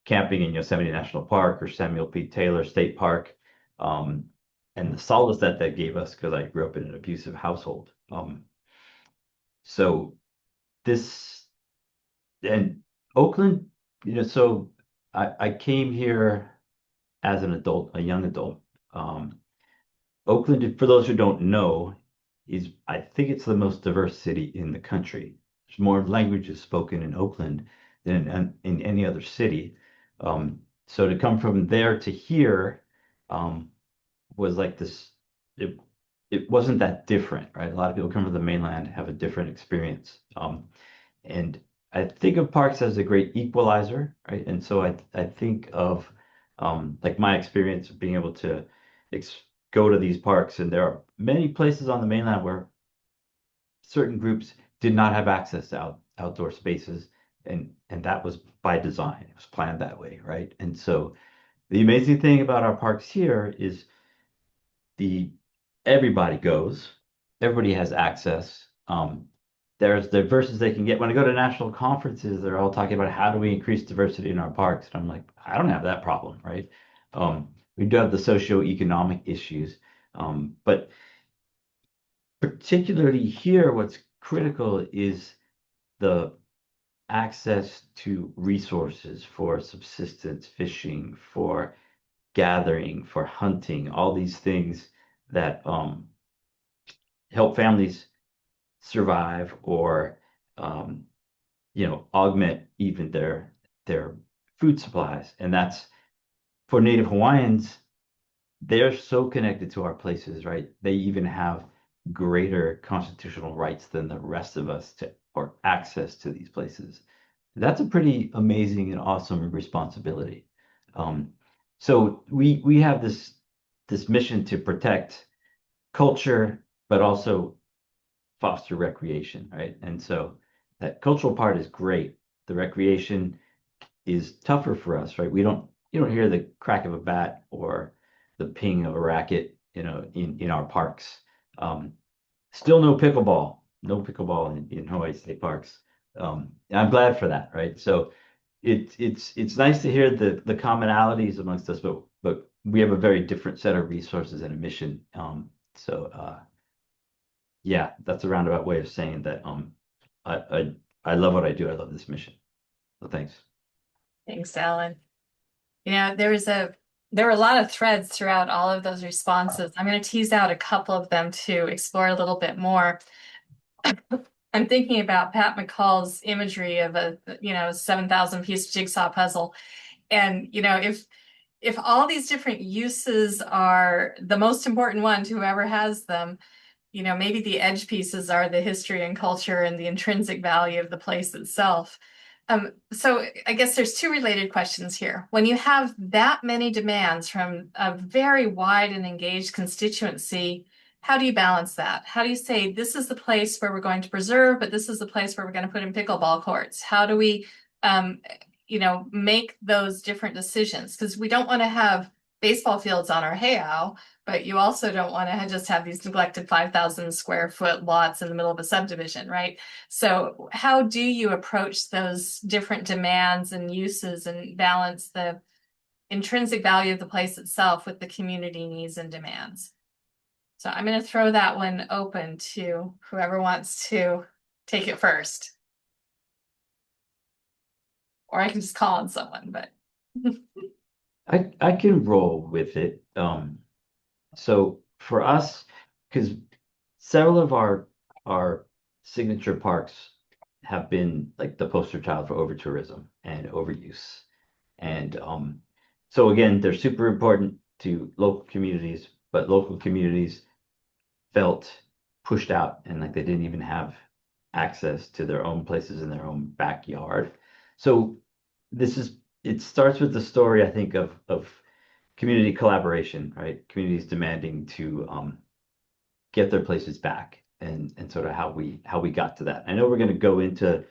camping in Yosemite National Park or Samuel P. Taylor State Park, and the solace that gave us, because I grew up in an abusive household. So this and Oakland, so I came here as an adult, a young adult. Oakland, for those who don't know, I think it's the most diverse city in the country. There's more languages spoken in Oakland than in any other city. So to come from there to here was like this. It wasn't that different, right? A lot of people come from the mainland, have a different experience. And I think of parks as a great equalizer, right? And so I think of like my experience of being able to go to these parks, and there are many places on the mainland where certain groups did not have access to outdoor spaces, and that was by design. It was planned that way, right? And so the amazing thing about our parks here is everybody goes, everybody has access. There's diversity they can get. When I go to national conferences, they're all talking about how do we increase diversity in our parks, and I'm like, I don't have that problem, right? We do have the socioeconomic issues, but particularly here, what's critical is the access to resources for subsistence, fishing, for gathering, for hunting, all these things that help families survive or augment even their food supplies. And that's for Native Hawaiians, they're so connected to our places, right? They even have greater constitutional rights than the rest of us to or access to these places. That's a pretty amazing and awesome responsibility. So we have this mission to protect culture, but also foster recreation, right? And so that cultural part is great. The recreation is tougher for us, right? You don't hear the crack of a bat or the ping of a racket, in our parks. Still no pickleball, in Hawaii state parks. I'm glad for that, right? So it's nice to hear the commonalities amongst us, but we have a very different set of resources and a mission. Yeah, that's a roundabout way of saying that I love what I do. I love this mission. So thanks. Thanks, Alan. There were a lot of threads throughout all of those responses. I'm going to tease out a couple of them to explore a little bit more. I'm thinking about Pat McCall's imagery of a 7,000 piece jigsaw puzzle. And, if all these different uses are the most important one to whoever has them, maybe the edge pieces are the history and culture and the intrinsic value of the place itself. So I guess there's two related questions here. When you have that many demands from a very wide and engaged constituency, how do you balance that? How do you say this is the place where we're going to preserve, but this is the place where we're going to put in pickleball courts? How do we, make those different decisions? Because we don't want to have baseball fields on our heiau, but you also don't want to just have these neglected 5,000 square foot lots in the middle of a subdivision, right? So how do you approach those different demands and uses and balance the intrinsic value of the place itself with the community needs and demands? So I'm going to throw that one open to whoever wants to take it first. Or I can just call on someone, but I can roll with it. So for us, because several of our signature parks have been like the poster child for overtourism and overuse. And so again, they're super important to local communities, but local communities felt pushed out and like they didn't even have access to their own places in their own backyard. So it starts with the story, I think, of community collaboration, right? Communities demanding to get their places back, and sort of how we got to that. I know we're going to go into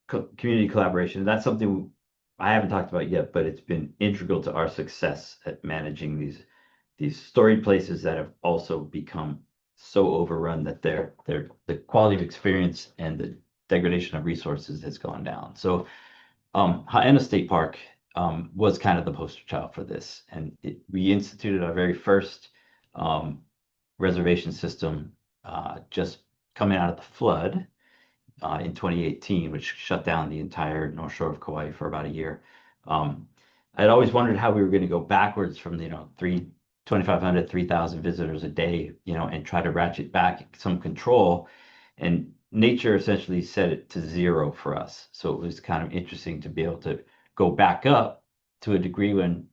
community collaboration. That's something I haven't talked about yet, but it's been integral to our success at managing these storied places that have also become so overrun that the quality of experience and the degradation of resources has gone down. So Haena State Park was kind of the poster child for this, and we instituted our very first reservation system just coming out of the flood in 2018, which shut down the entire North Shore of Kauai for about a year. I'd always wondered how we were going to go backwards from 2,500, 3,000 visitors a day, and try to ratchet back some control. And nature essentially set it to zero for us. So it was kind of interesting to be able to go back up to a degree when,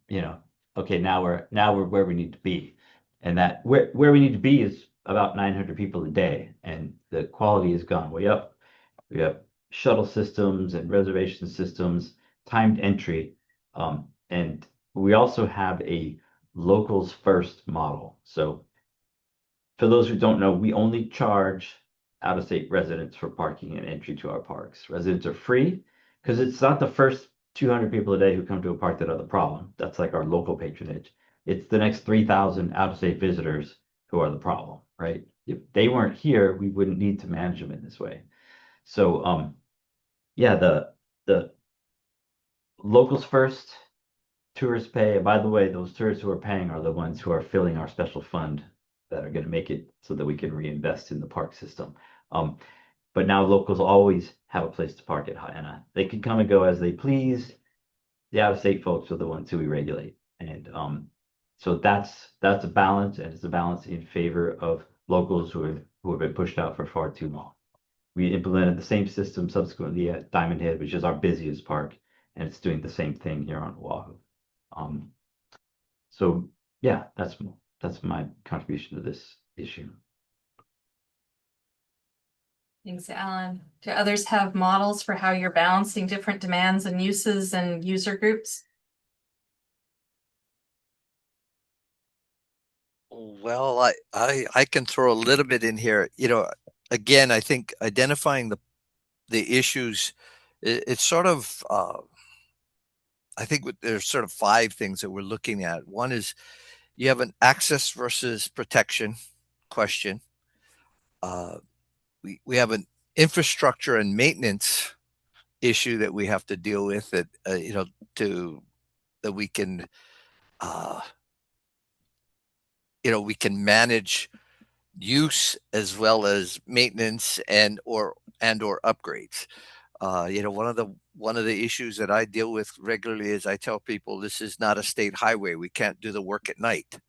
okay, now we're where we need to be. And that where we need to be is about 900 people a day. And the quality has gone way up. We have shuttle systems and reservation systems, timed entry. And we also have a locals first model. So for those who don't know, we only charge out-of-state residents for parking and entry to our parks. Residents are free because it's not the first 200 people a day who come to a park that are the problem. That's like our local patronage. It's the next 3,000 out-of-state visitors who are the problem, right? If they weren't here, we wouldn't need to manage them in this way. So, yeah, the locals first, tourists pay. And by the way, those tourists who are paying are the ones who are filling our special fund that are going to make it so that we can reinvest in the park system. But now locals always have a place to park at Haena. They can come and go as they please. The out-of-state folks are the ones who we regulate. And so that's a balance, and it's a balance in favor of locals who have been pushed out for far too long. We implemented the same system subsequently at Diamond Head, which is our busiest park, and it's doing the same thing here on Oahu. So yeah, that's my contribution to this issue. Thanks, Alan. Do others have models for how you're balancing different demands and uses and user groups? Well, I can throw a little bit in here. Again, I think identifying the issues, it's sort of I think there's sort of 5 things that we're looking at. One is you have an access versus protection question. We have an infrastructure and maintenance issue that we have to deal with that that we can we can manage use as well as maintenance and or upgrades. One of the issues that I deal with regularly is I tell people this is not a state highway. We can't do the work at night.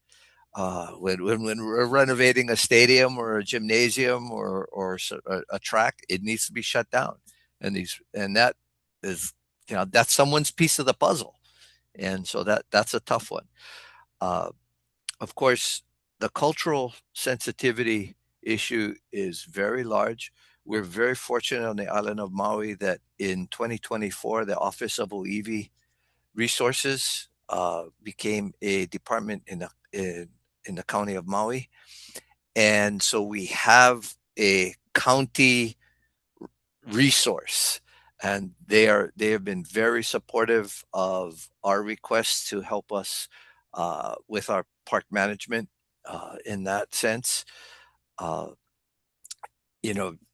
When we're renovating a stadium or a gymnasium or a track, it needs to be shut down, and that is that's someone's piece of the puzzle, and so that's a tough one. Of course, the cultural sensitivity issue is very large. We're very fortunate on the island of Maui that in 2024, the Office of Oiwi Resources became a department in the county of Maui. And so we have a county resource, and they have been very supportive of our requests to help us with our park management in that sense.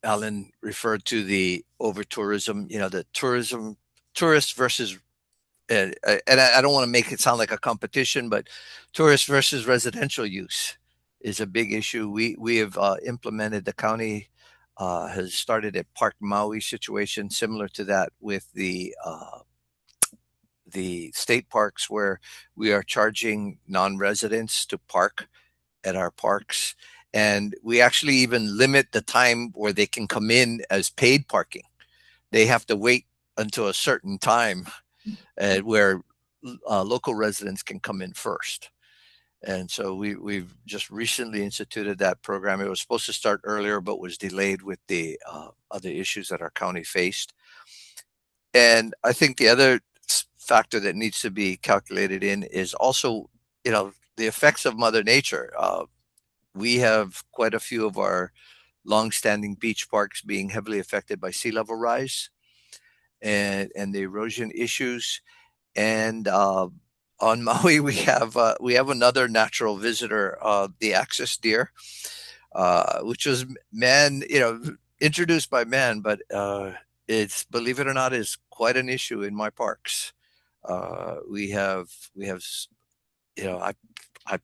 Alan referred to the over tourism, the tourists versus, and I don't want to make it sound like a competition, but tourist versus residential use is a big issue. We have implemented, the county has started a Park Maui situation similar to that with the state parks, where we are charging non-residents to park at our parks. And we actually even limit the time where they can come in as paid parking. They have to wait until a certain time where local residents can come in first. And so we've just recently instituted that program. It was supposed to start earlier, but was delayed with the other issues that our county faced. And I think the other factor that needs to be calculated in is also, the effects of Mother Nature. We have quite a few of our long-standing beach parks being heavily affected by sea level rise and the erosion issues. And on Maui, we have another natural visitor, the axis deer, which was introduced by man, but it's, believe it or not, is quite an issue in my parks. We have I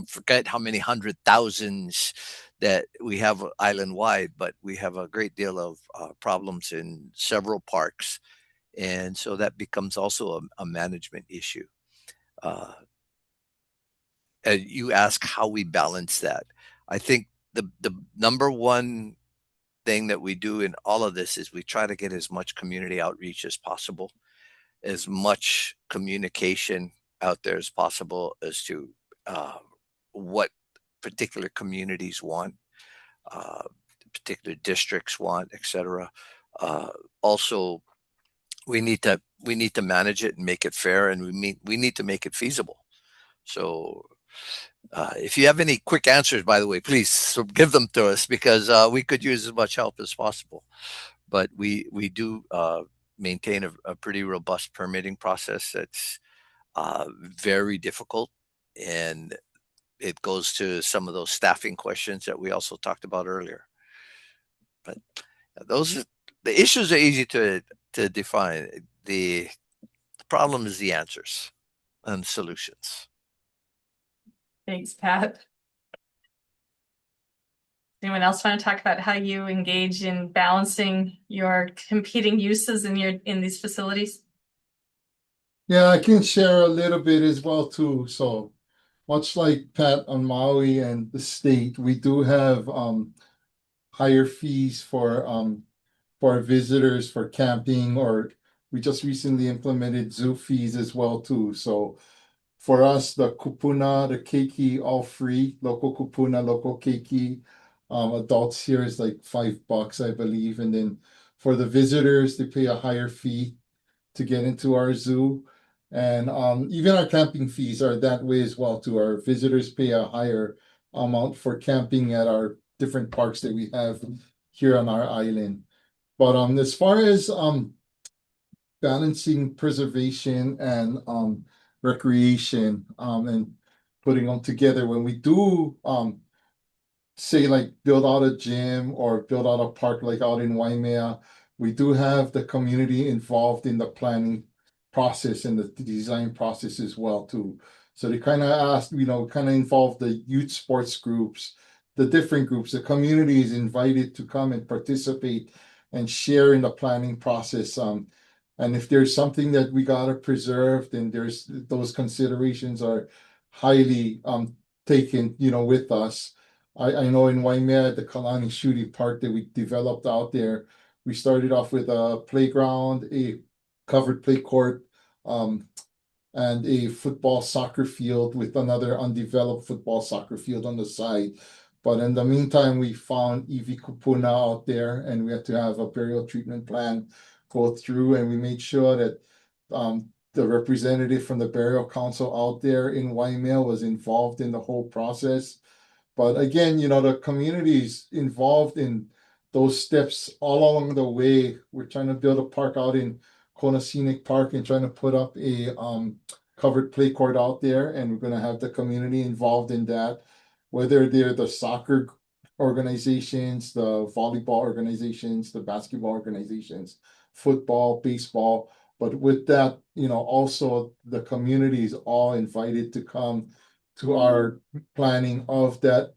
forget how many 100,000s that we have island wide, but we have a great deal of problems in several parks. And so that becomes also a management issue. And you ask how we balance that. I think the number one thing that we do in all of this is we try to get as much community outreach as possible, as much communication out there as possible as to what particular communities want, particular districts want, etc. Also, we need to manage it and make it fair, and we need to make it feasible. So if you have any quick answers, by the way, please give them to us, because we could use as much help as possible. But we do maintain a pretty robust permitting process that's very difficult, and it goes to some of those staffing questions that we also talked about earlier. But the issues are easy to define. The problem is the answers and solutions. Thanks, Pat. Anyone else want to talk about how you engage in balancing your competing uses in these facilities? Yeah, I can share a little bit as well too. So much like Pat on Maui and the state, we do have higher fees for visitors for camping, or we just recently implemented zoo fees as well too. So for us, the kupuna, the keiki, all free, local kupuna, local keiki. Adults here is like $5, I believe, and then for the visitors, they pay a higher fee to get into our zoo. And even our camping fees are that way as well too. Our visitors pay a higher amount for camping at our different parks that we have here on our island. But as far as balancing preservation and recreation and putting them together, when we do say like build out a gym or build out a park like out in Waimea, we do have the community involved in the planning process and the design process as well too. So they kind of ask, kind of involve the youth sports groups, the different groups. The community is invited to come and participate and share in the planning process. And if there's something that we gotta preserve, then there's those considerations are highly taken, with us. I know in Waimea, the Kalani Shooting Park that we developed out there, we started off with a playground, a covered play court, and a football soccer field with another undeveloped football soccer field on the side. But in the meantime, we found Iwi Kupuna out there, and we had to have a burial treatment plan go through, and we made sure that the representative from the burial council out there in Waimea was involved in the whole process. But again, the community's involved in those steps all along the way. We're trying to build a park out in Kona Scenic Park and trying to put up a covered play court out there, and we're going to have the community involved in that, whether they're the soccer organizations, the volleyball organizations, the basketball organizations, football, baseball. But with that, also the community is all invited to come to our planning of that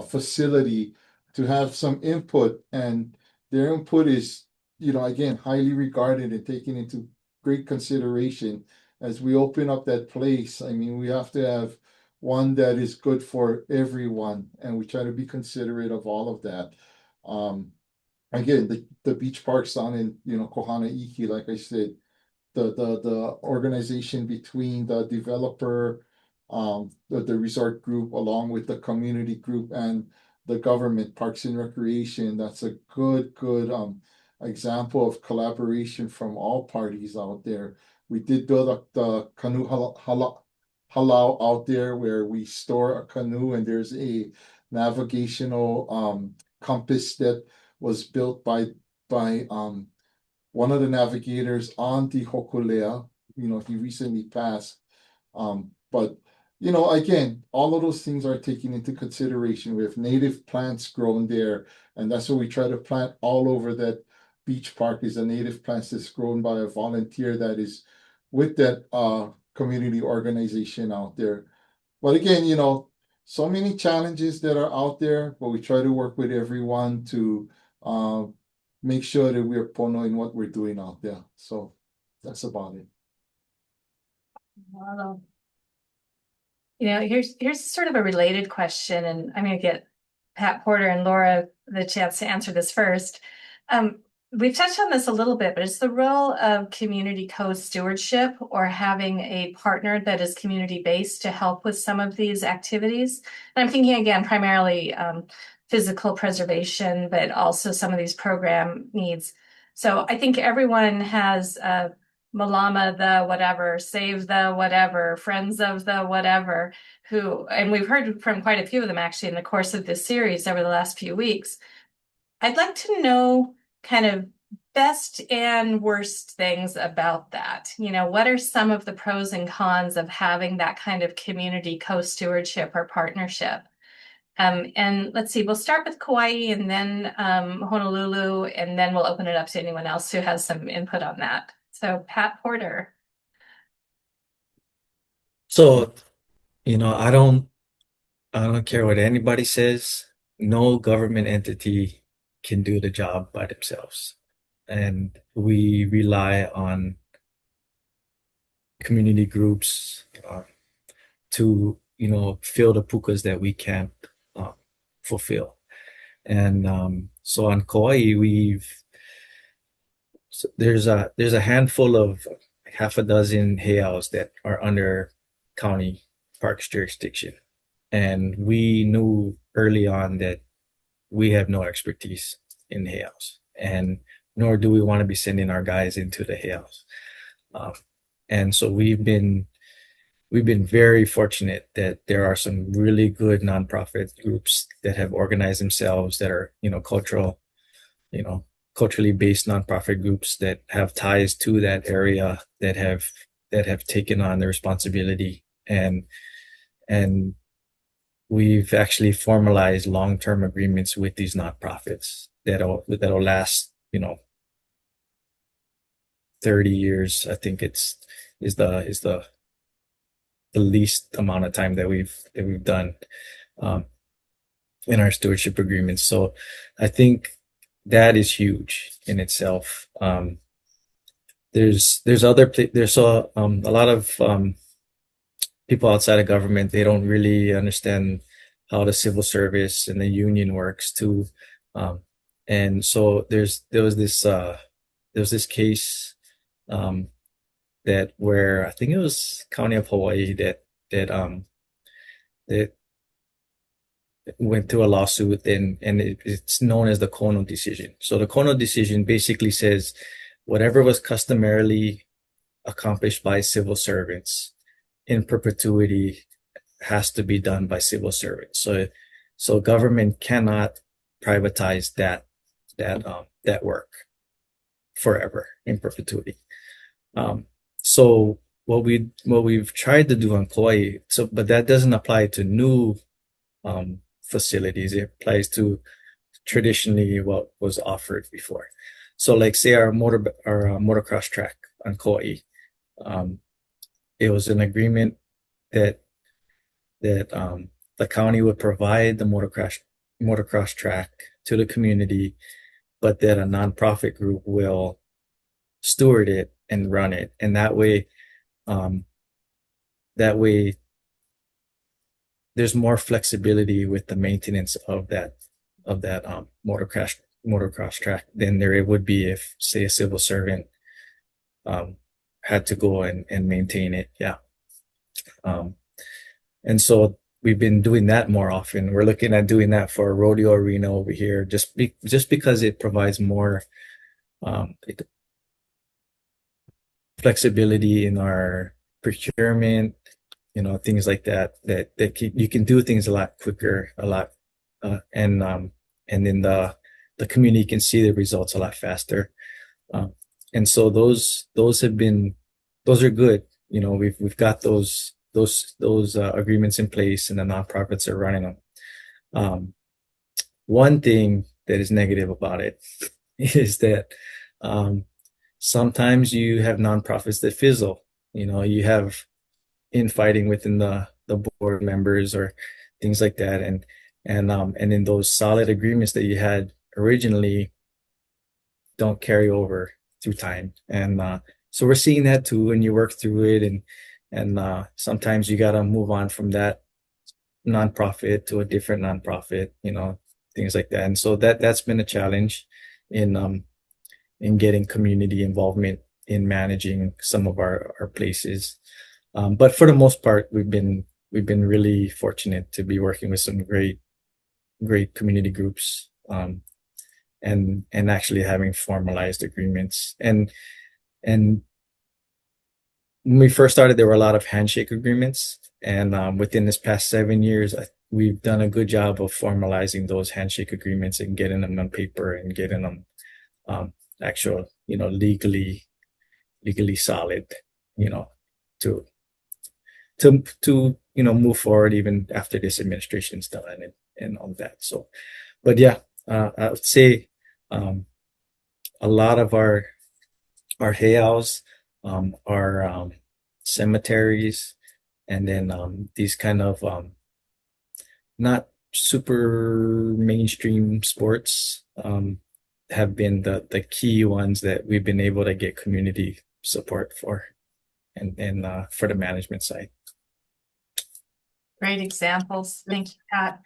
facility to have some input, and their input is, again, highly regarded and taken into great consideration as we open up that place. I mean, we have to have one that is good for everyone, and we try to be considerate of all of that. Again, the beach parks down in Kohana Iki, like I said, the organization between the developer, the resort group, along with the community group and the government, Parks and Recreation, that's a good example of collaboration from all parties out there. We did build up the canoe halau out there where we store a canoe, and there's a navigational compass that was built by one of the navigators on the Hokulea. He recently passed. But again, all of those things are taken into consideration. We have native plants grown there, and that's what we try to plant all over that beach park, is a native plants that's grown by a volunteer that is with that community organization out there. But again, so many challenges that are out there, but we try to work with everyone to make sure that we're pono in what we're doing out there. So that's about it. Wow. Here's sort of a related question, and I'm going to get Pat Porter and Laura the chance to answer this first. We've touched on this a little bit, but it's the role of community co-stewardship, or having a partner that is community-based to help with some of these activities. And I'm thinking, again, primarily physical preservation, but also some of these program needs. So I think everyone has Malama the whatever, Save the whatever, Friends of the whatever, and we've heard from quite a few of them actually in the course of this series over the last few weeks. I'd like to know kind of best and worst things about that. What are some of the pros and cons of having that kind of community co-stewardship or partnership? And let's see, we'll start with Kauai and then Honolulu, and then we'll open it up to anyone else who has some input on that. So Pat Porter. So, I don't care what anybody says. No government entity can do the job by themselves. And we rely on community groups to, fill the pukas that we can't fulfill. And so on Kauai, there's a handful of half a dozen heiaus that are under county parks jurisdiction. And we knew early on that we have no expertise in hayhouse, and nor do we want to be sending our guys into the hayhouse. And so we've been very fortunate that there are some really good nonprofit groups that have organized themselves that are, culturally based nonprofit groups that have ties to that area, that have taken on the responsibility, and we've actually formalized long-term agreements with these nonprofits that'll last, 30 years. I think is the least amount of time that we've done in our stewardship agreements. So I think that is huge in itself. There's a lot of people outside of government. They don't really understand how the civil service and the union works too. And so there was this case that where I think it was County of Hawaii that went through a lawsuit, and it's known as the Kono decision. So the Kono decision basically says whatever was customarily accomplished by civil servants in perpetuity has to be done by civil servants. So government cannot privatize that work forever in perpetuity. So what we've tried to do on Kauai, but that doesn't apply to new facilities. It applies to traditionally what was offered before. So like say our motocross track on Kauai, it was an agreement that the county would provide the motocross track to the community, but that a nonprofit group will steward it and run it, and that way there's more flexibility with the maintenance of that motocross track than there would be if, say, a civil servant had to go and maintain it. Yeah. And so we've been doing that more often. We're looking at doing that for a rodeo arena over here, just because it provides more flexibility in our procurement, things like that you can do things a lot quicker, and then the community can see the results a lot faster. And so those are good. We've got those agreements in place, and the nonprofits are running them. One thing that is negative about it is that sometimes you have nonprofits that fizzle. You have infighting within the board members or things like that, and then those solid agreements that you had originally don't carry over through time. And so we're seeing that too, and you work through it, and sometimes you got to move on from that nonprofit to a different nonprofit, things like that. And so that's been a challenge in getting community involvement in managing some of our places. But for the most part, we've been really fortunate to be working with some great community groups, and actually having formalized agreements. And when we first started, there were a lot of handshake agreements, and within this past 7 years, we've done a good job of formalizing those handshake agreements and getting them on paper and getting them actual, legally solid, to move forward even after this administration's done and all that. So, but yeah, I would say a lot of our heiaus are cemeteries, and then these kind of not super mainstream sports have been the key ones that we've been able to get community support for, and for the management side. Great examples. Thank you, Pat.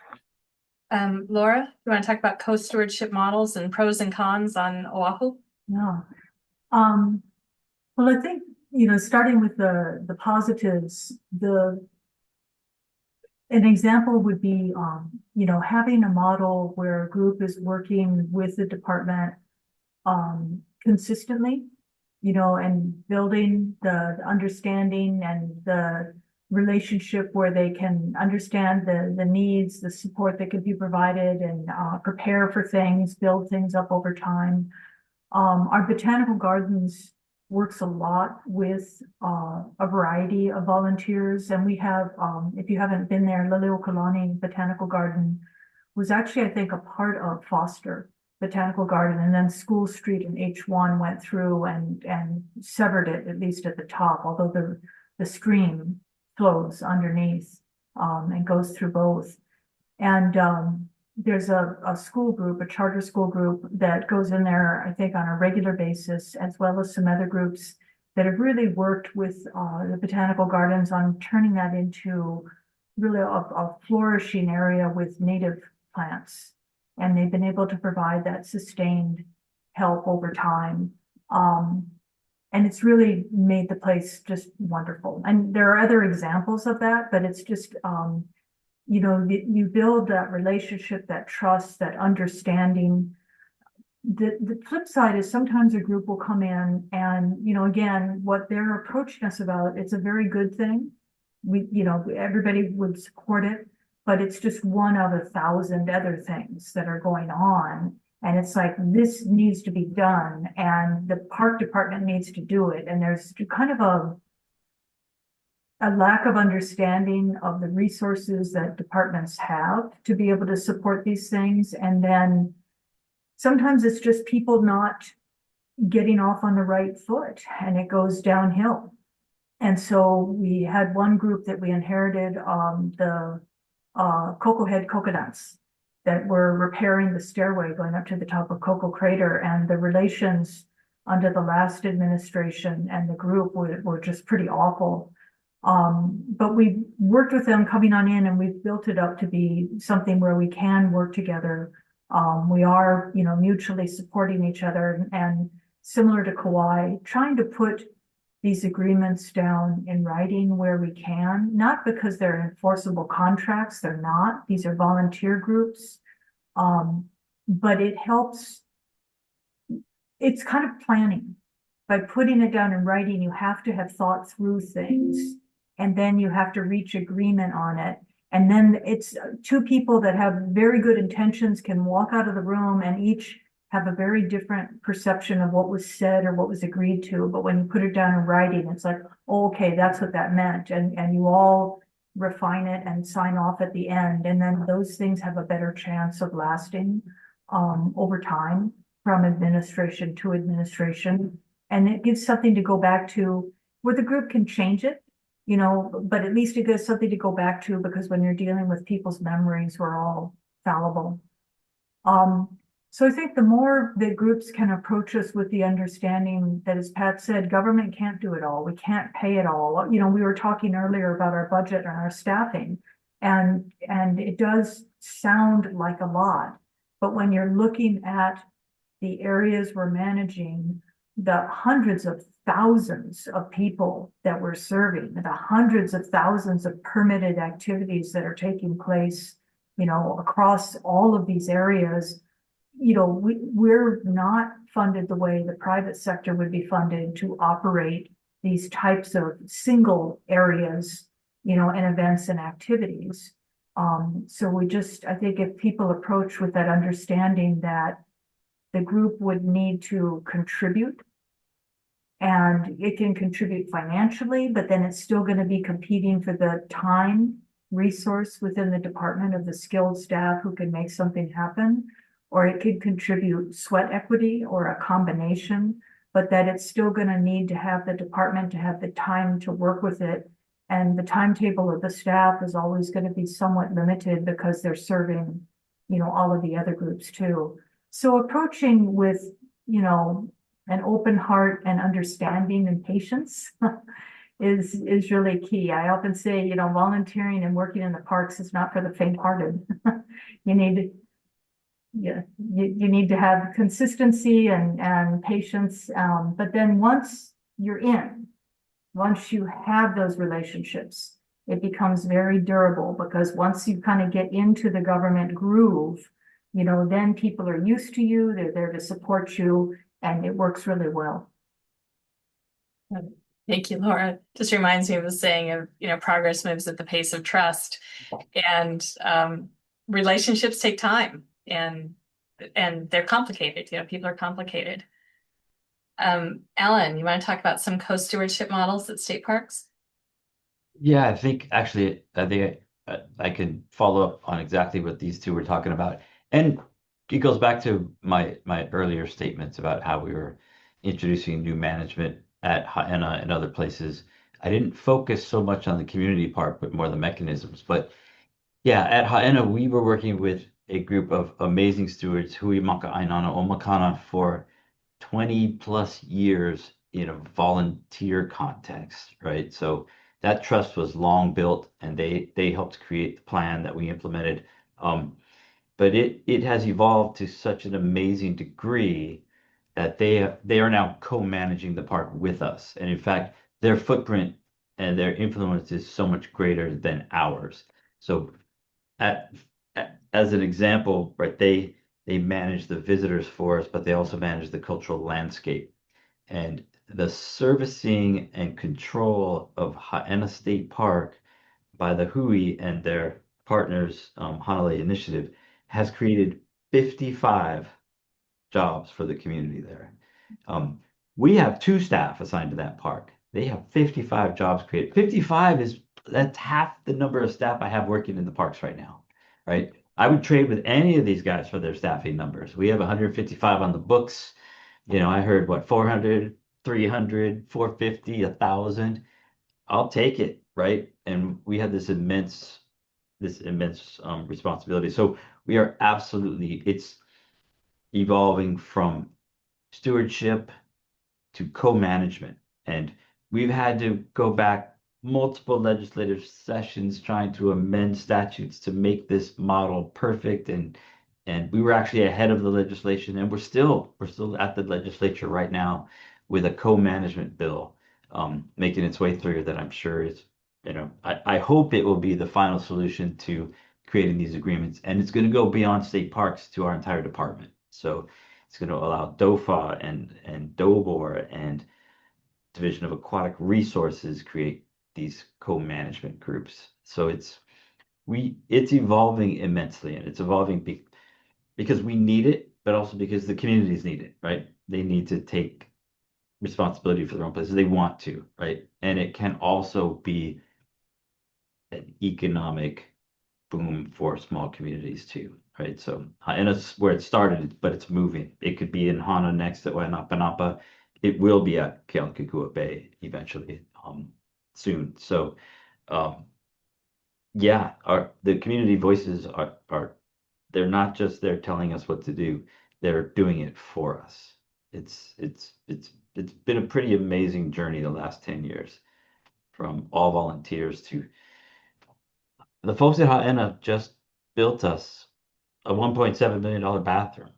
Laura, you want to talk about co-stewardship models and pros and cons on Oahu? Yeah. Well, I think, starting with the positives, An example would be, having a model where a group is working with the department consistently, and building the understanding and the relationship where they can understand the needs, the support that could be provided, and prepare for things, build things up over time. Our botanical gardens works a lot with a variety of volunteers, and we have, if you haven't been there, Liliuokalani Botanical Garden was actually, I think, a part of Foster Botanical Garden, and then School Street and H1 went through and severed it, at least at the top, although the stream flows underneath and goes through both. And there's a school group, a charter school group that goes in there, I think, on a regular basis, as well as some other groups that have really worked with the botanical gardens on turning that into really a flourishing area with native plants. And they've been able to provide that sustained help over time. And it's really made the place just wonderful. And there are other examples of that, but it's just, you build that relationship, that trust, that understanding. The flip side is sometimes a group will come in and, again, what they're approaching us about, it's a very good thing. Everybody would support it, but it's just one of 1,000 other things that are going on. And it's like, this needs to be done, and the park department needs to do it. And there's kind of a lack of understanding of the resources that departments have to be able to support these things. And then sometimes it's just people not getting off on the right foot, and it goes downhill. And so we had one group that we inherited, the Cocoa Head coconuts, that were repairing the stairway going up to the top of Cocoa Crater, and the relations under the last administration and the group were just pretty awful. But we worked with them coming on in, and we've built it up to be something where we can work together. We are, mutually supporting each other, and similar to Kauai, trying to put these agreements down in writing where we can, not because they're enforceable contracts, they're not. These are volunteer groups, but it helps. It's kind of planning. By putting it down in writing, you have to have thought through things, and then you have to reach agreement on it. And then it's two people that have very good intentions can walk out of the room and each have a very different perception of what was said or what was agreed to. But when you put it down in writing, it's like, oh, okay, that's what that meant. And you all refine it and sign off at the end. And then those things have a better chance of lasting over time, from administration to administration. And it gives something to go back to where the group can change it, but at least it gives something to go back to, because when you're dealing with people's memories, we're all fallible. So I think the more the groups can approach us with the understanding that, as Pat said, government can't do it all. We can't pay it all. We were talking earlier about our budget and our staffing, and it does sound like a lot, but when you're looking at the areas we're managing, the hundreds of thousands of people that we're serving, the hundreds of thousands of permitted activities that are taking place, across all of these areas, we're not funded the way the private sector would be funded to operate these types of single areas, and events and activities. So I think if people approach with that understanding that the group would need to contribute, and it can contribute financially, but then it's still going to be competing for the time resource within the department of the skilled staff who can make something happen, or it could contribute sweat equity or a combination, but that it's still going to need to have the department to have the time to work with it. And the timetable of the staff is always going to be somewhat limited because they're serving, all of the other groups too. So approaching with, an open heart and understanding and patience is really key. I often say, volunteering and working in the parks is not for the faint-hearted. You need to have consistency and patience. But then once you have those relationships, it becomes very durable, because once you kind of get into the government groove, you know, then people are used to you, they're there to support you, and it works really well. Thank you, Laura. Just reminds me of the saying of, you know, progress moves at the pace of trust, and relationships take time, and they're complicated. You know, people are complicated. Alan, you want to talk about some co-stewardship models at state parks? Yeah, I think actually, I can follow up on exactly what these two were talking about, and it goes back to my earlier statements about how we were introducing new management at Haena and other places. I didn't focus so much on the community part, but more the mechanisms. But yeah, at Haena, we were working with a group of amazing stewards, Hui Maka Ainana Omakana, for 20 plus years in a volunteer context, right? So that trust was long built, and they helped create the plan that we implemented. But it has evolved to such an amazing degree that they are now co-managing the park with us. And in fact, their footprint and their influence is so much greater than ours. So at, as an example, right, they manage the visitors for us, but they also manage the cultural landscape. And the servicing and control of Haena State Park by the Hui and their partners, Hanalei Initiative, has created 55 jobs for the community there. We have 2 staff assigned to that park. They have 55 jobs created. 55 that's half the number of staff I have working in the parks right now, right? I would trade with any of these guys for their staffing numbers. We have 155 on the books. You know, I heard what, 400, 300, 450, 1,000. I'll take it, right? And we have this immense responsibility. So we are absolutely, it's evolving from stewardship to co-management. And we've had to go back multiple legislative sessions trying to amend statutes to make this model perfect. And we were actually ahead of the legislation, and we're still at the legislature right now with a co-management bill making its way through that I'm sure is, you know, I hope it will be the final solution to creating these agreements. And it's going to go beyond state parks to our entire department. So it's going to allow DOFA and DOBOR and Division of Aquatic Resources create these co-management groups. So it's evolving immensely, and it's evolving because we need it, but also because the communities need it, right? They need to take responsibility for their own places. They want to, right? And it can also be an economic boom for small communities too, right? So, and it's where it started, but it's moving. It could be in Hana next at Wainapanapa. It will be at Kealakekua Bay eventually, soon. So, yeah, the community voices are they're not just there telling us what to do; they're doing it for us. It's been a pretty amazing journey the last 10 years, from all volunteers to the folks at Haena just built us a $1.7 million bathroom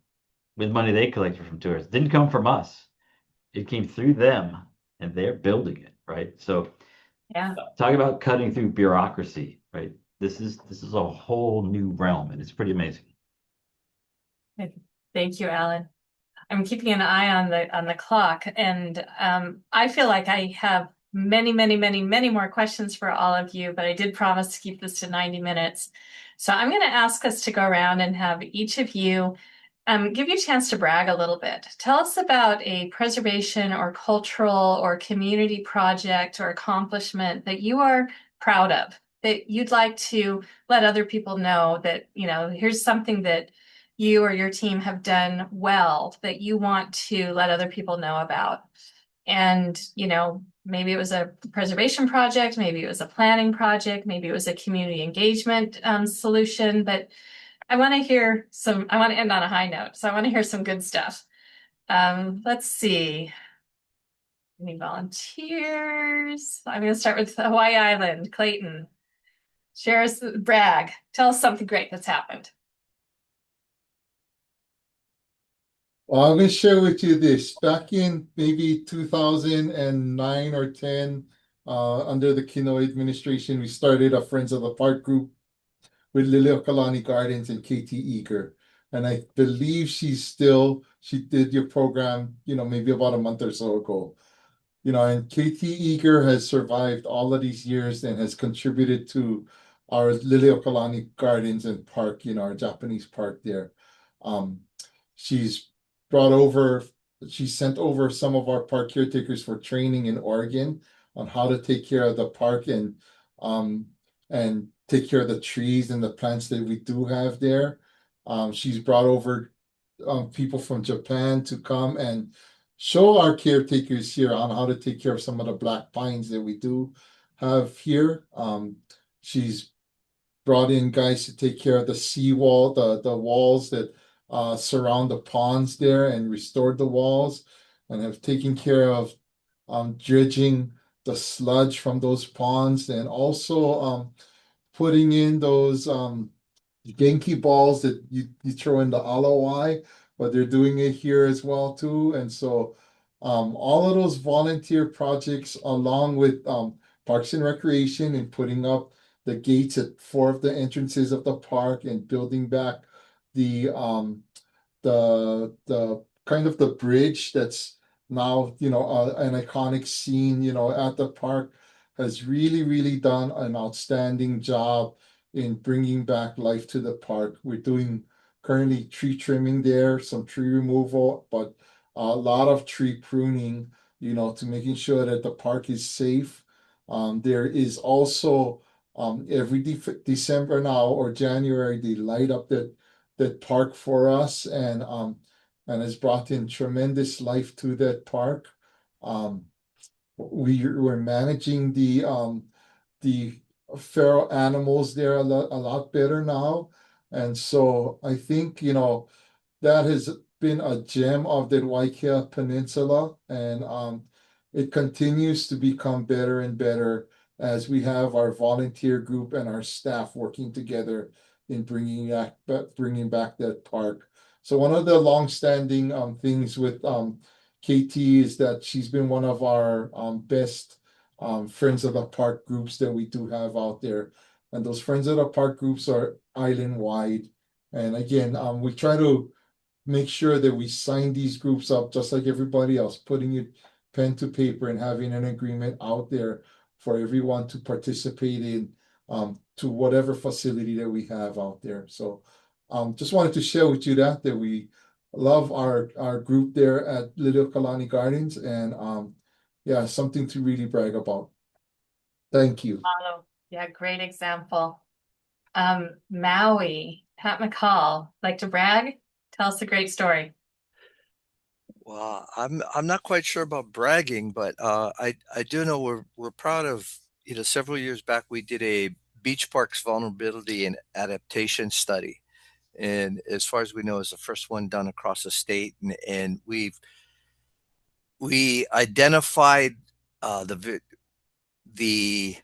with money they collected from tourists. Didn't come from us. It came through them, and they're building it, right? So Yeah. talk about cutting through bureaucracy, right? This is a whole new realm, and it's pretty amazing. Thank you, Alan. I'm keeping an eye on the clock, and I feel like I have many more questions for all of you, but I did promise to keep this to 90 minutes. So I'm going to ask us to go around and have each of you give you a chance to brag a little bit. Tell us about a preservation or cultural or community project or accomplishment that you are proud of, that you'd like to let other people know that, you know, here's something that you or your team have done well that you want to let other people know about. And, you know, maybe it was a preservation project, maybe it was a planning project, maybe it was a community engagement solution, but I want to end on a high note. So I want to hear some good stuff. Let's see. Any volunteers? I'm going to start with Hawaii Island. Clayton, share us, brag. Tell us something great that's happened. Well, I'm going to share with you this. Back in maybe 2009 or 10, under the Kino administration, we started a Friends of the Park group with Liliuokalani Gardens and KT Eager. And I believe she did your program, maybe about a month or so ago. And KT Eager has survived all of these years and has contributed to our Liliuokalani Gardens and Park, our Japanese park there. She's sent over some of our park caretakers for training in Oregon on how to take care of the park and take care of the trees and the plants that we do have there. She's brought over people from Japan to come and show our caretakers here on how to take care of some of the black pines that we do have here. She's brought in guys to take care of the seawall, the walls that surround the ponds there, and restored the walls, and have taken care of dredging the sludge from those ponds, and also putting in those Genki balls that you throw in the alawai, but they're doing it here as well too. And so all of those volunteer projects, along with Parks and Recreation, and putting up the gates at 4 of the entrances of the park, and building back the kind of the bridge that's now an iconic scene at the park, has really done an outstanding job in bringing back life to the park. We're doing currently tree trimming there, some tree removal, but a lot of tree pruning, to making sure that the park is safe. There is also every December now, or January, they light up that park for us, and has brought in tremendous life to that park. We're managing the feral animals there a lot better now. And so I think, that has been a gem of the Waikea Peninsula, and it continues to become better and better as we have our volunteer group and our staff working together in bringing back that park. So one of the longstanding things with KT is that she's been one of our best Friends of the Park groups that we do have out there. And those Friends of the Park groups are island wide. And again, we try to make sure that we sign these groups up just like everybody else, putting it pen to paper and having an agreement out there for everyone to participate in to whatever facility that we have out there. So just wanted to share with you that we love our group there at Liliuokalani Gardens, and yeah, something to really brag about. Thank you. Oh, yeah, great example. Maui, Pat McCall, like to brag? Tell us a great story. Well, I'm not quite sure about bragging, but I do know we're proud of, several years back we did a beach parks vulnerability and adaptation study, and as far as we know, it's the first one done across the state, and we identified the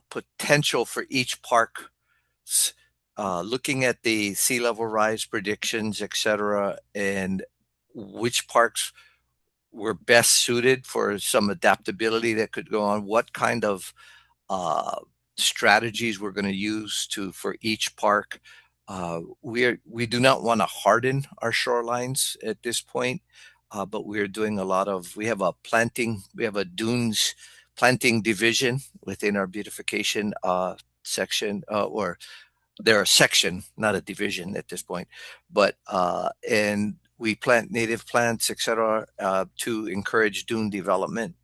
potential for each park, looking at the sea level rise predictions, etc., and which parks were best suited for some adaptability that could go on, what kind of strategies we're going to use for each park. We do not want to harden our shorelines at this point, but we're doing we have a dunes planting division within our beautification section, or they're a section, not a division at this point, but and we plant native plants, etc., to encourage dune development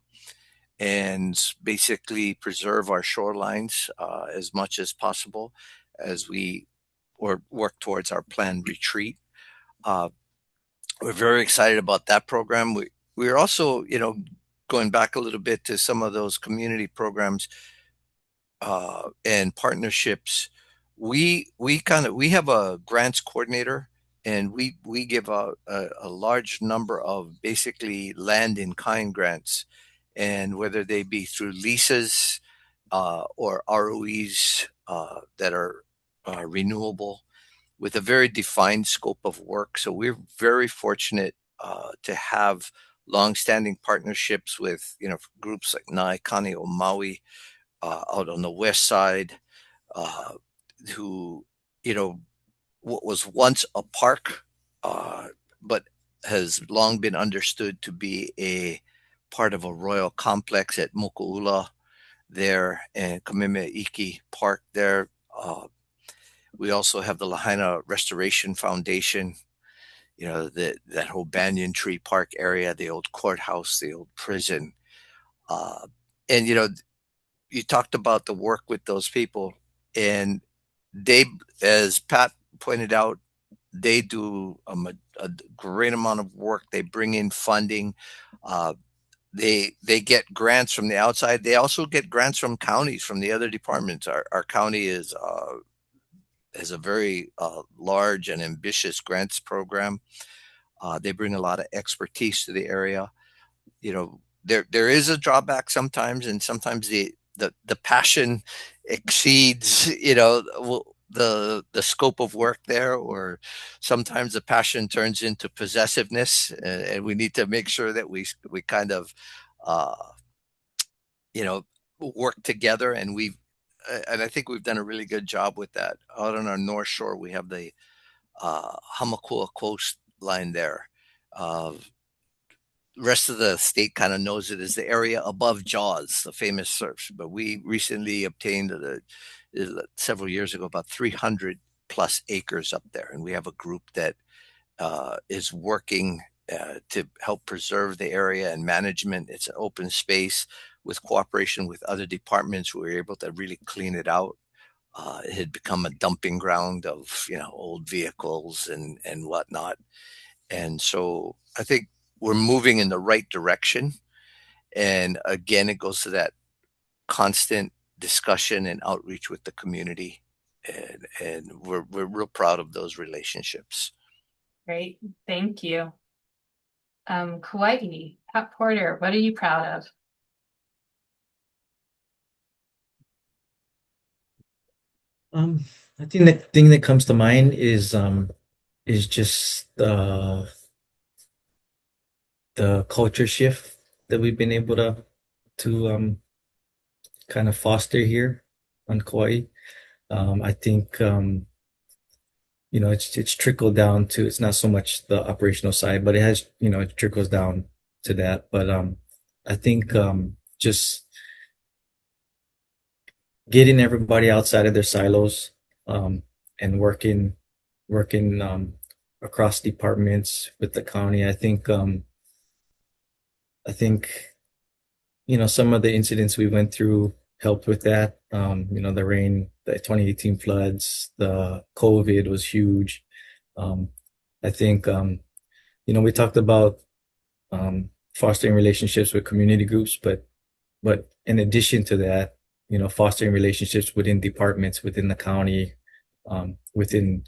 and basically preserve our shorelines as much as possible as we work towards our planned retreat. We're very excited about that program. We're also, going back a little bit to some of those community programs and partnerships. We have a grants coordinator, and we give a large number of basically land in kind grants, and whether they be through leases or ROEs that are renewable, with a very defined scope of work. So we're very fortunate to have long-standing partnerships with, groups like Naikani o Maui out on the west side, who, what was once a park, but has long been understood to be a part of a royal complex at Moku'ula there, and Kamemeiki Park there. We also have the Lahaina Restoration Foundation, that whole banyan tree park area, the old courthouse, the old prison. And, you talked about the work with those people, and they, as Pat pointed out, they do a great amount of work. They bring in funding. They get grants from the outside. They also get grants from counties, from the other departments. Our county has a very large and ambitious grants program. They bring a lot of expertise to the area. There is a drawback sometimes, and sometimes the passion exceeds the scope of work there, or sometimes the passion turns into possessiveness, and we need to make sure that we kind of work together, and I think we've done a really good job with that. Out on our North Shore, we have the Hamakua coastline there. Rest of the state kind of knows it as the area above Jaws, the famous surf. But we recently obtained several years ago about 300 plus acres up there, and we have a group that is working to help preserve the area and management. It's an open space with cooperation with other departments. We were able to really clean it out. It had become a dumping ground of old vehicles and whatnot, and so I think we're moving in the right direction. And again, it goes to that constant discussion and outreach with the community, and we're real proud of those relationships. Great, thank you. Kauai, Pat Porter, what are you proud of? I think the thing that comes to mind is just the culture shift that we've been able to kind of foster here on Kauai. I think it's trickled down to, it's not so much the operational side, but it has, it trickles down to that. But I think just getting everybody outside of their silos, and working across departments with the county. I think some of the incidents we went through helped with that. The rain, the 2018 floods, the COVID was huge. I think we talked about fostering relationships with community groups, but in addition to that, fostering relationships within departments, within the county, within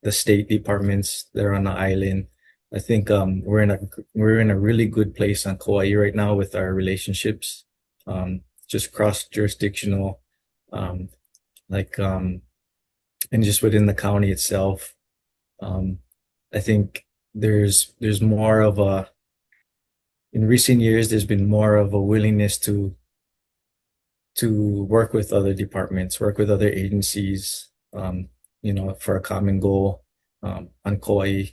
the state departments that are on the island. I think we're in a really good place on Kauai right now with our relationships, just cross jurisdictional, and just within the county itself. I think there's more of in recent years, there's been more of a willingness to work with other departments, work with other agencies, for a common goal. On Kauai,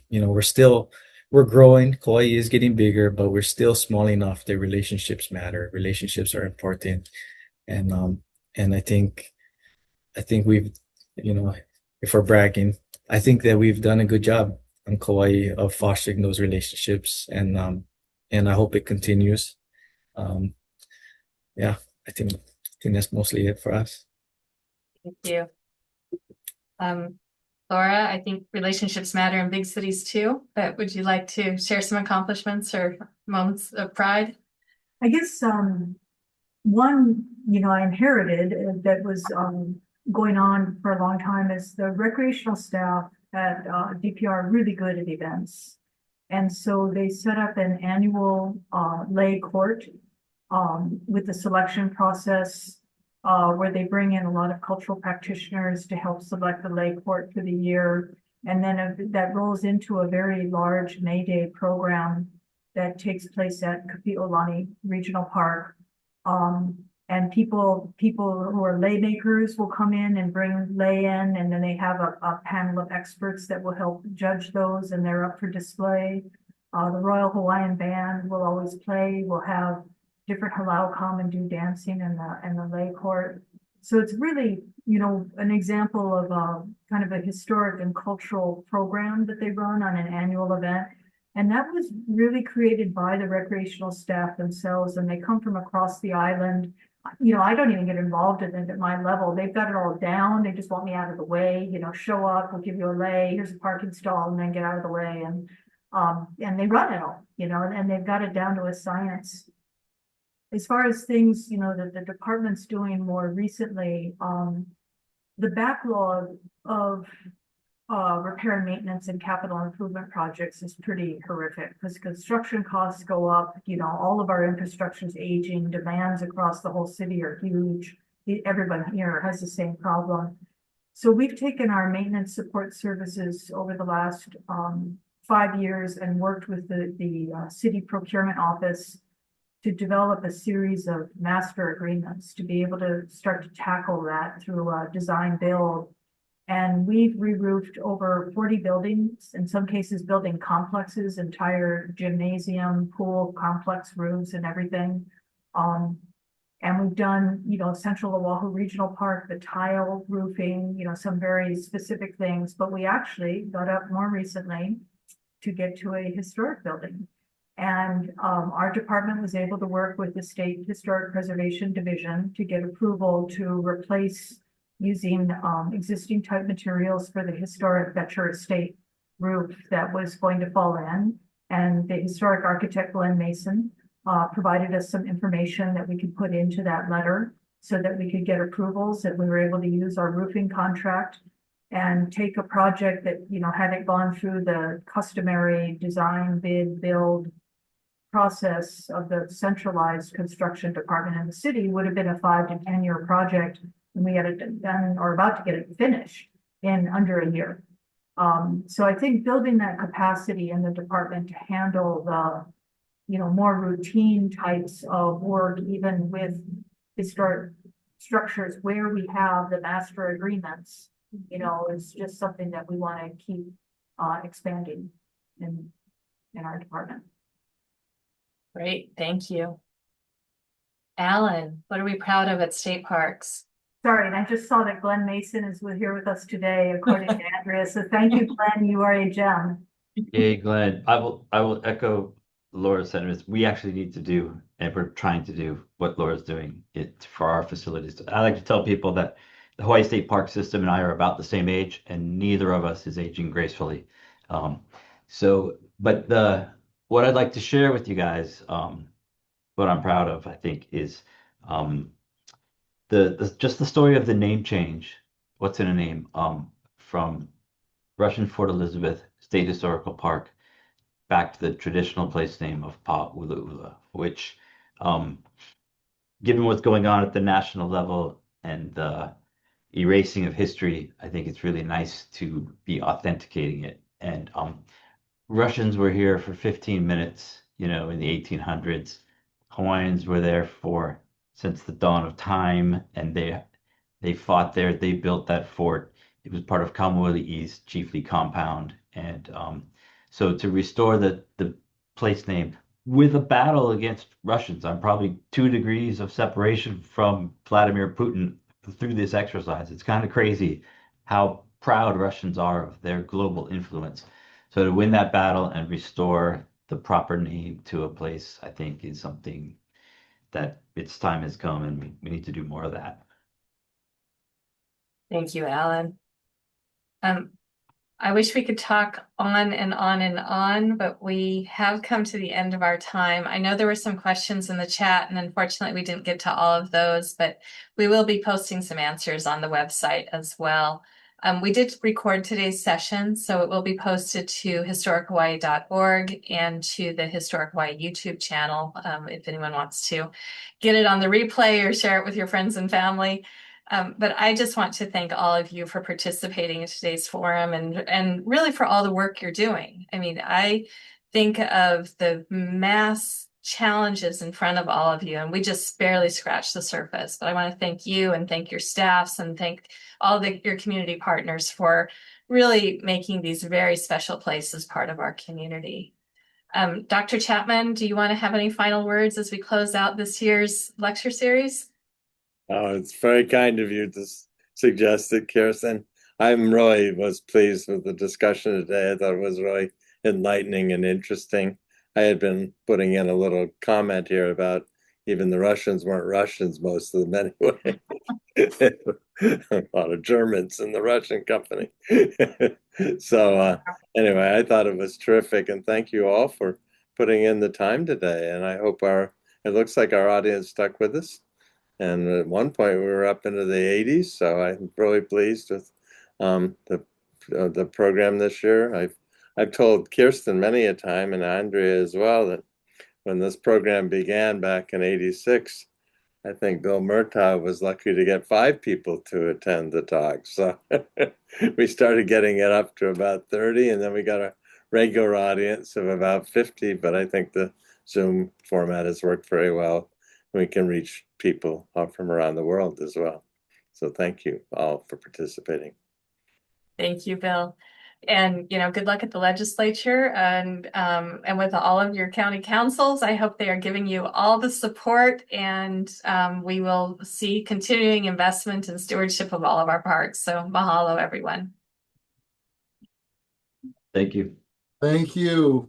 we're growing. Kauai is getting bigger, but we're still small enough that relationships matter. Relationships are important. And I think we've, if we're bragging, I think that we've done a good job on Kauai of fostering those relationships, and I hope it continues. Yeah, I think that's mostly it for us. Thank you. Laura, I think relationships matter in big cities too, but would you like to share some accomplishments or moments of pride? I guess one, I inherited that was going on for a long time is the recreational staff at DPR are really good at events. And so they set up an annual lay court with the selection process where they bring in a lot of cultural practitioners to help select the lay court for the year. And then that rolls into a very large May Day program that takes place at Kapi'olani Regional Park. And people who are lay makers will come in and bring lay in, and then they have a panel of experts that will help judge those, and they're up for display. The Royal Hawaiian Band will always play. We'll have different halau come and do dancing in the lay court. So it's really, you know, an example of kind of a historic and cultural program that they run on an annual event. And that was really created by the recreational staff themselves, and they come from across the island. You know, I don't even get involved in it at my level. They've got it all down. They just want me out of the way, you know, show up, we'll give you a lay, here's a parking stall, and then get out of the way. And they run it all, you know, and they've got it down to a science. As far as things, you know, that the department's doing more recently, the backlog of repair and maintenance and capital improvement projects is pretty horrific because construction costs go up. You know, all of our infrastructure is aging, demands across the whole city are huge. Everyone here has the same problem. So we've taken our maintenance support services over the last 5 years and worked with the city procurement office to develop a series of master agreements to be able to start to tackle that through a design build. And we've re-roofed over 40 buildings, in some cases building complexes, entire gymnasium, pool complex roofs and everything. And we've done, you know, Central Oahu Regional Park, the tile roofing, you know, some very specific things, but we actually got up more recently to get to a historic building. And our department was able to work with the State Historic Preservation Division to get approval to replace using existing type materials for the historic Betcher Estate roof that was going to fall in. And the historic architect, Glenn Mason, provided us some information that we could put into that letter so that we could get approvals, that we were able to use our roofing contract and take a project that, you know, hadn't gone through the customary design, bid, build process of the centralized construction department in the city, would have been a 5 to 10 year project. And we had it done or about to get it finished in under a year. So I think building that capacity in the department to handle the, you know, more routine types of work, even with historic structures where we have the master agreements, you know, is just something that we want to keep expanding in our department. Great, thank you. Alan, what are we proud of at State Parks? Sorry, and I just saw that Glenn Mason is here with us today, according to Andrea. So thank you, Glenn. You are a gem. Hey, Glenn, I will echo Laura's sentiments. We actually need to do, and we're trying to do what Laura's doing it for our facilities. I like to tell people that the Hawaii State Park system and I are about the same age, and neither of us is aging gracefully. But what I'd like to share with you guys, what I'm proud of, I think, is just the story of the name change. What's in a name? From Russian Fort Elizabeth State Historical Park back to the traditional place name of Pa'ulaula, which, given what's going on at the national level and the erasing of history, I think it's really nice to be authenticating it. And Russians were here for 15 minutes, you know, in the 1800s. Hawaiians were there since the dawn of time, and they fought there. They built that fort. It was part of Kamauali'i's chiefly compound. And so to restore the place name with a battle against Russians, I'm probably 2 degrees of separation from Vladimir Putin through this exercise. It's kind of crazy how proud Russians are of their global influence. So to win that battle and restore the proper name to a place, I think, is something that its time has come, and we need to do more of that. Thank you, Alan. I wish we could talk on and on and on, but we have come to the end of our time. I know there were some questions in the chat, and unfortunately we didn't get to all of those, but we will be posting some answers on the website as well. We did record today's session, so it will be posted to historichawaii.org and to the Historic Hawaii YouTube channel if anyone wants to get it on the replay or share it with your friends and family. But I just want to thank all of you for participating in today's forum and really for all the work you're doing. I mean, I think of the mass challenges in front of all of you, and we just barely scratched the surface. But I want to thank you and thank your staffs and thank all your community partners for really making these very special places part of our community. Dr. Chapman, do you want to have any final words as we close out this year's lecture series? Oh, it's very kind of you to suggest it, Kiersten. I'm really was pleased with the discussion today. I thought it was really enlightening and interesting. I had been putting in a little comment here about even the Russians weren't Russians, most of them anyway. A lot of Germans in the Russian company. So anyway, I thought it was terrific, and thank you all for putting in the time today. And I hope it looks like our audience stuck with us. And at one point we were up into the 80s, so I'm really pleased with the program this year. I've told Kiersten many a time, and Andrea as well, that when this program began back in '86, I think Bill Murtaugh was lucky to get 5 people to attend the talk. So we started getting it up to about 30, and then we got a regular audience of about 50. But I think the Zoom format has worked very well. We can reach people from around the world as well. So thank you all for participating. Thank you, Bill. And, good luck at the legislature and with all of your county councils. I hope they are giving you all the support, and we will see continuing investment and stewardship of all of our parks. So mahalo, everyone. Thank you. Thank you.